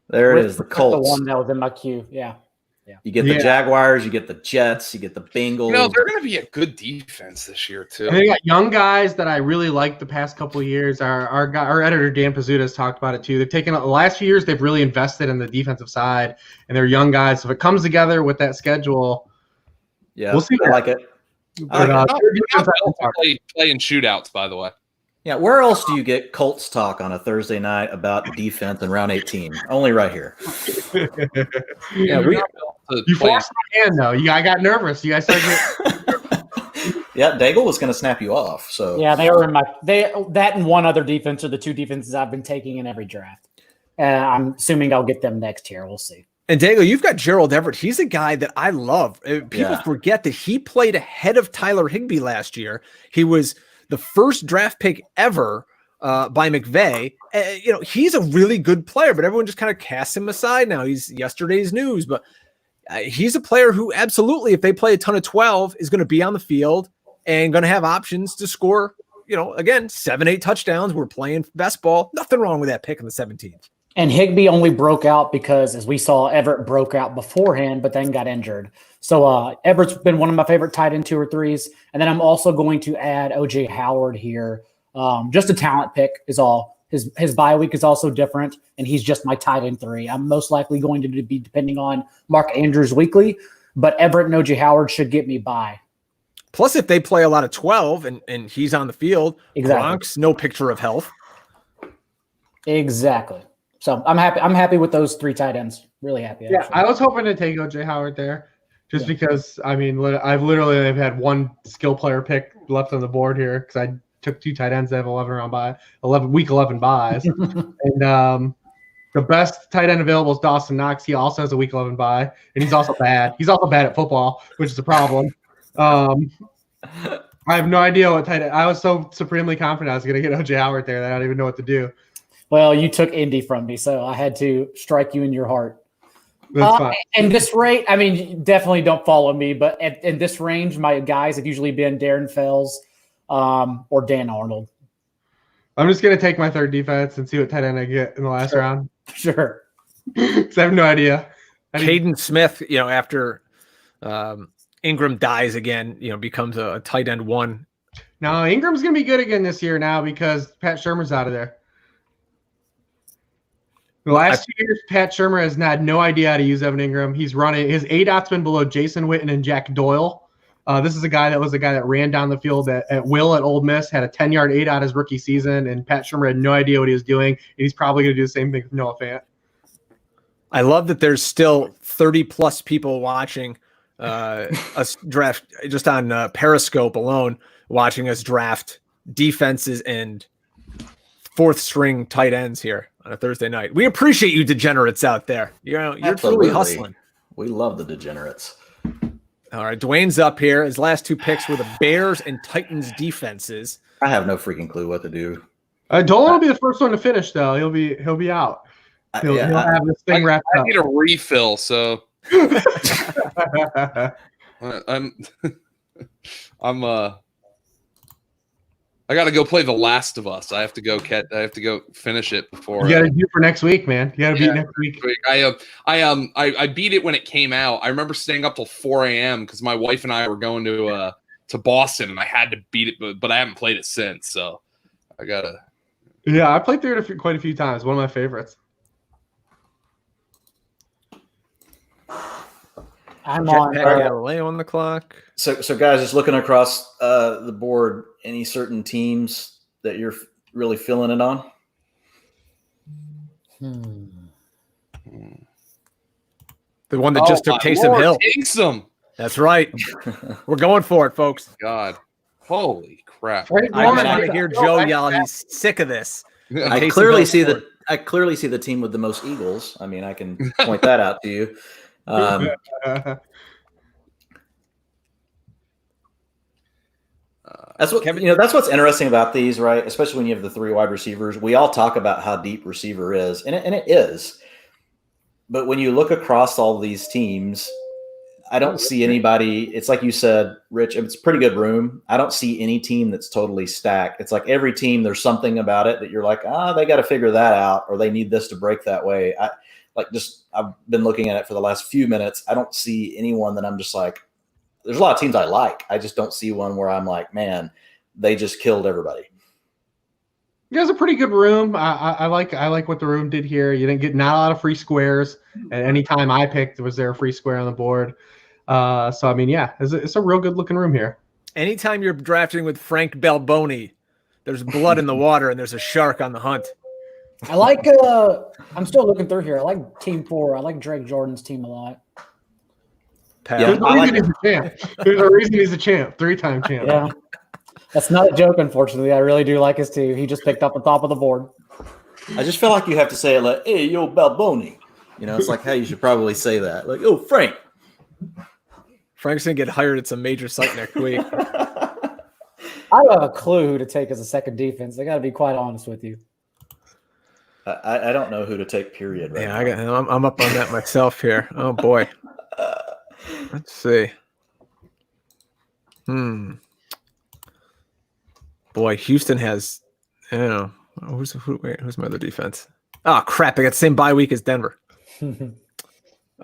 There it is. The Colts. The one that was in my queue. Yeah. You get the Jaguars, you get the Jets, you get the Bengals. They're going to be a good defense this year too. And they got young guys that I really like the past couple of years. Our editor Dan Pizzuta has talked about it too. They've taken the last few years. They've really invested in the defensive side, and they're young guys. So if it comes together with that schedule, we'll see. I like it. Playing shootouts, by the way. Yeah, where else do you get Colts talk on a Thursday night about defense in round 18? Only right here. You forced my hand though. I got nervous. You guys started. Yeah, Daigle was going to snap you off. So yeah, they were in that and one other defense are the two defenses I've been taking in every draft. I'm assuming I'll get them next year. We'll see. And Daigle, you've got Gerald Everett. He's a guy that I love. People forget that he played ahead of Tyler Higbee last year. He was the first draft pick ever by McVay. He's a really good player, but everyone just kind of casts him aside now. He's yesterday's news, but he's a player who absolutely, if they play a ton of 12, is going to be on the field and going to have options to score, again, 7-8 touchdowns. We're playing best ball. Nothing wrong with that pick in the 17th. And Higbee only broke out because, as we saw, Everett broke out beforehand, but then got injured. So Everett's been one of my favorite tight end 2 or 3s. And then I'm also going to add O.J. Howard here. Just a talent pick is all. His bye week is also different, and he's just my tight end 3. I'm most likely going to be depending on Mark Andrews weekly, but Everett and O.J. Howard should get me by. Plus, if they play a lot of 12 and he's on the field, exactly. Gronk's no picture of health. Exactly. So I'm happy. I'm happy with those 3 tight ends. Really happy. Yeah, I was hoping to take O.J. Howard there, just because. I mean, I've had one skill player pick left on the board here because I took 2 tight ends that have 11 buys, and the best tight end available is Dawson Knox. He also has a week 11 buy, and he's also bad. He's also bad at football, which is a problem. I have no idea what tight end. I was so supremely confident I was going to get O.J. Howard there that I don't even know what to do. Well, you took Indy from me, so I had to strike you in your heart. That's fine. And this rate, I mean, definitely don't follow me, but in this range, my guys have usually been Darren Fells or Dan Arnold. I'm just going to take my 3rd defense and see what tight end I get in the last round. Sure. Because I have no idea. Caden Smith, after Ingram dies again, becomes a tight end 1. No, Ingram's going to be good again this year now because Pat Shurmur's out of there. The last 2 years, Pat Shurmur has had no idea how to use Evan Ingram. He's running his ADOT's been below Jason Witten and Jack Doyle. This is a guy that ran down the field at will at Ole Miss, had a 10-yard ADOT his rookie season, and Pat Shurmur had no idea what he was doing. And he's probably going to do the same thing with Noah Fant. I love that there's still 30-plus people watching us draft just on Periscope alone, watching us draft defenses and 4th-string tight ends here on a Thursday night. We appreciate you degenerates out there. You're truly hustling. We love the degenerates. All right, Dwain's up here. His last 2 picks were the Bears and Titans defenses. I have no freaking clue what to do. Dolan will be the first one to finish, though. He'll be out. He'll have this thing wrapped up. I need a refill, so I got to go play The Last of Us. I have to go finish it before. You got to do it for next week, man. You got to beat next week. I beat it when it came out. I remember staying up till 4 a.m. because my wife and I were going to Boston, and I had to beat it, but I haven't played it since. So I gotta. Yeah, I played through it quite a few times. One of my favorites. I'm on Galielo on the clock. So guys, just looking across the board, any certain teams that you're really feeling it on? The one that just took Taysom Hill. Taysom. That's right. We're going for it, folks. God. Holy crap. I want to hear Joe yell. He's sick of this. I clearly see the team with the most Eagles. I mean, I can point that out to you. That's what that's what's interesting about these, right? Especially when you have the 3 wide receivers. We all talk about how deep receiver is, and it is. But when you look across all these teams, I don't see anybody. It's like you said, Rich. It's a pretty good room. I don't see any team that's totally stacked. It's like every team, there's something about it that you're like, they got to figure that out, or they need this to break that way. I've been looking at it for the last few minutes. I don't see anyone that I'm just like. There's a lot of teams I like. I just don't see one where I'm like, man, they just killed everybody. You guys a pretty good room. I like what the room did here. You didn't get not a lot of free squares. At any time I picked, was there a free square on the board? So I mean, yeah, it's a real good looking room here. Anytime you're drafting with Frank Balboni, there's blood in the water and there's a shark on the hunt. I like. I'm still looking through here. I like Team 4. I like Drake Jordan's team a lot. There's a reason he's a champ. There's a reason he's a champ. 3-time champ. Yeah. That's not a joke, unfortunately. I really do like his team. He just picked up the top of the board. I just feel like you have to say it like, hey, yo, Balboni. It's like how you should probably say that. Like, oh, Frank. Frank's going to get hired at some major site next week. I don't have a clue who to take as a second defense. I got to be quite honest with you. I don't know who to take, period. Right now. I'm up on that myself here. Oh, boy. Let's see. Boy, Houston has, who's my other defense? Oh, crap. I got the same bye week as Denver.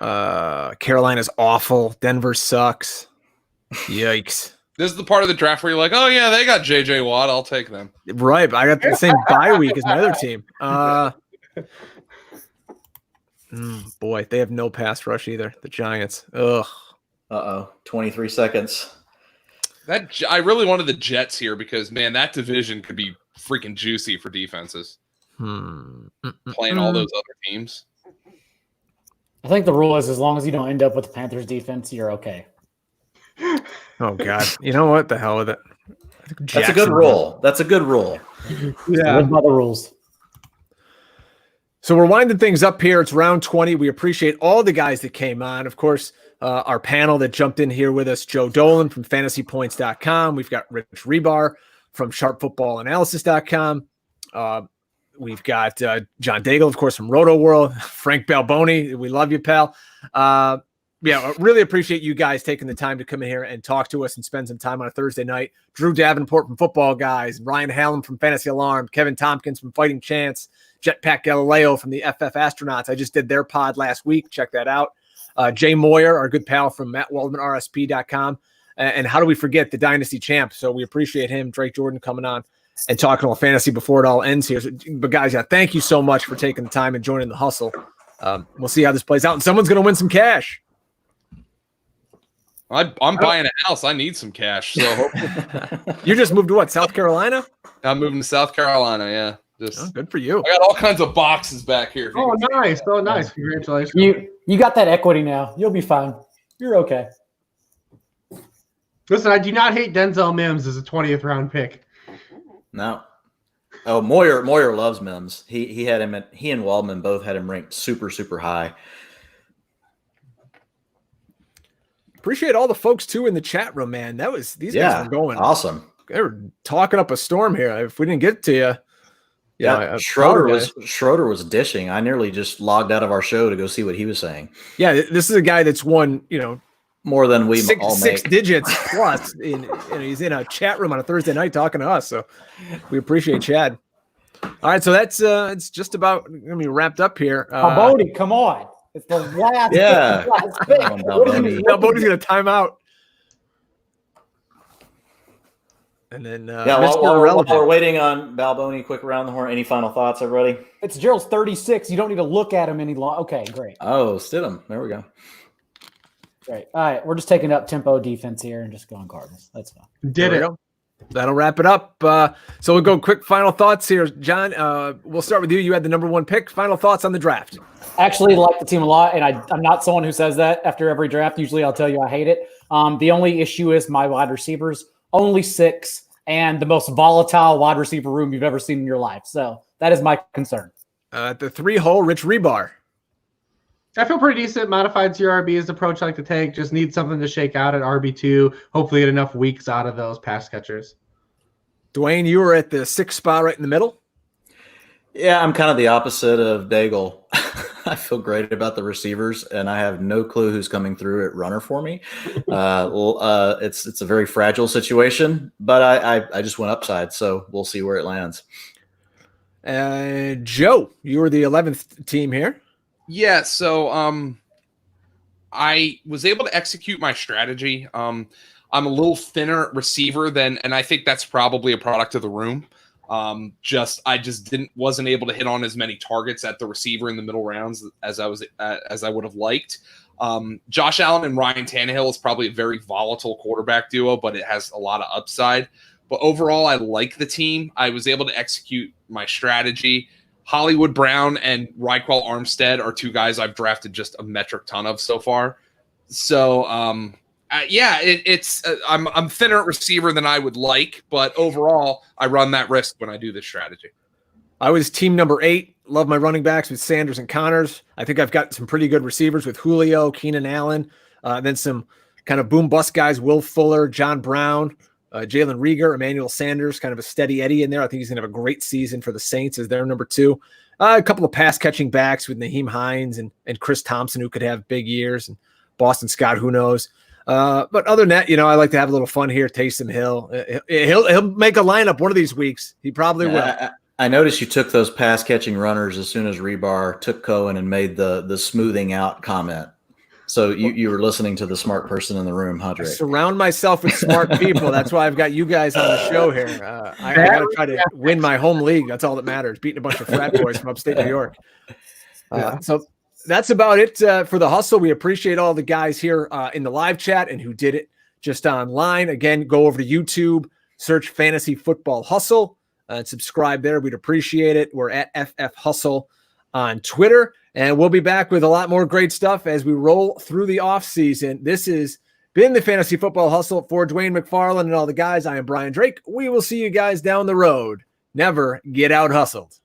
Carolina's awful. Denver sucks. Yikes. This is the part of the draft where you're like, oh, yeah, they got J.J. Watt. I'll take them. Right. But I got the same bye week as my other team. Boy, they have no pass rush either. The Giants. Ugh. 23 seconds. I really wanted the Jets here because, man, that division could be freaking juicy for defenses. Playing all those other teams. I think the rule is as long as you don't end up with the Panthers defense, you're okay. Oh, God. You know what? The hell with it. That's a good rule. That's a good rule. Yeah. Live by the rules. So we're winding things up here. It's round 20. We appreciate all the guys that came on. Of course, our panel that jumped in here with us, Joe Dolan from fantasypoints.com. We've got Rich Hribar from sharpfootballanalysis.com. We've got John Daigle, of course, from Roto World. Frank Balboni. We love you, pal. I really appreciate you guys taking the time to come in here and talk to us and spend some time on a Thursday night. Drew Davenport from Football Guys, Ryen Hallam from Fantasy Alarm, Kevin Tompkins from Fighting Chance, JetPack Galielo from the FF Astronauts. I just did their pod last week. Check that out. Jay Moyer, our good pal from MattWaldmanRSP.com. And how do we forget the Dynasty champ? So we appreciate him, Drake Jordan, coming on and talking about fantasy before it all ends here. But guys, thank you so much for taking the time and joining the hustle. We'll see how this plays out. And someone's going to win some cash. I'm buying a house. I need some cash. So you just moved to what? South Carolina? I'm moving to South Carolina. Yeah. Good for you. I got all kinds of boxes back here. Oh, nice. Oh, nice. Congratulations. You got that equity now. You'll be fine. You're okay. Listen, I do not hate Denzel Mims as a 20th round pick. No. Oh, Moyer loves Mims. He and Waldman both had him ranked super, super high. Appreciate all the folks too in the chat room, man. These guys were going awesome. They were talking up a storm here. If we didn't get to you, Schroeder was dishing. I nearly just logged out of our show to go see what he was saying. Yeah, this is a guy that's won, more than we six digits plus. He's in a chat room on a Thursday night talking to us. So we appreciate Chad. All right, so that's it's just about going to be wrapped up here. Balboni, come on. It's the last pick. Balboni's going to time out. And then while we're waiting on Balboni, quick around the horn. Any final thoughts, everybody? Fitzgerald's 36. You don't need to look at him any longer. Okay, great. Oh, Stidham. There we go. Great. All right, we're just taking up tempo defense here and just going Cardinals. That's fine. Did it. That'll wrap it up. So we'll go quick final thoughts here. John, we'll start with you. You had the number 1 pick. Final thoughts on the draft. actually like the team a lot, and I'm not someone who says that after every draft. Usually I'll tell you I hate it. The only issue is my wide receivers, only 6, and the most volatile wide receiver room you've ever seen in your life. So that is my concern. At the 3-hole, Rich Hribar. I feel pretty decent. Modified CRB is the approach I like to take. Just need something to shake out at RB2. Hopefully get enough weeks out of those pass catchers. Dwain, you were at the 6th spot right in the middle. Yeah, I'm kind of the opposite of Daigle. I feel great about the receivers, and I have no clue who's coming through at runner for me. It's a very fragile situation, but I just went upside, so we'll see where it lands. Joe, you were the 11th team here. Yeah, so I was able to execute my strategy. I'm a little thinner receiver and I think that's probably a product of the room. I wasn't able to hit on as many targets at the receiver in the middle rounds as I would have liked. Josh Allen and Ryan Tannehill is probably a very volatile quarterback duo, but it has a lot of upside. But overall, I like the team. I was able to execute my strategy. Hollywood Brown and Raekwon Armstead are 2 guys I've drafted just a metric ton of so far. So, I'm thinner at receiver than I would like, but overall, I run that risk when I do this strategy. I was team number 8. Love my running backs with Sanders and Connors. I think I've got some pretty good receivers with Julio, Keenan Allen, then some kind of boom bust guys, Will Fuller, John Brown, Jalen Reagor, Emmanuel Sanders, kind of a steady Eddie in there. I think he's going to have a great season for the Saints as their number 2. A couple of pass catching backs with Naheem Hines and Chris Thompson, who could have big years, and Boston Scott, who knows. But other than that, I like to have a little fun here. Taysom Hill, he'll make a lineup one of these weeks. He probably will. I noticed you took those pass catching runners as soon as Hribar took Cohen and made the smoothing out comment. So you were listening to the smart person in the room, huh, Drake? I surround myself with smart people. That's why I've got you guys on the show here. I got to try to win my home league. That's all that matters. Beating a bunch of frat boys from upstate New York. So that's about it for the hustle. We appreciate all the guys here in the live chat and who did it just online. Again, go over to YouTube, search Fantasy Football Hustle, and subscribe there. We'd appreciate it. We're at FF Hustle on Twitter. And we'll be back with a lot more great stuff as we roll through the offseason. This has been the Fantasy Football Hustle for Dwain McFarland and all the guys. I am Brian Drake. We will see you guys down the road. Never get out hustled.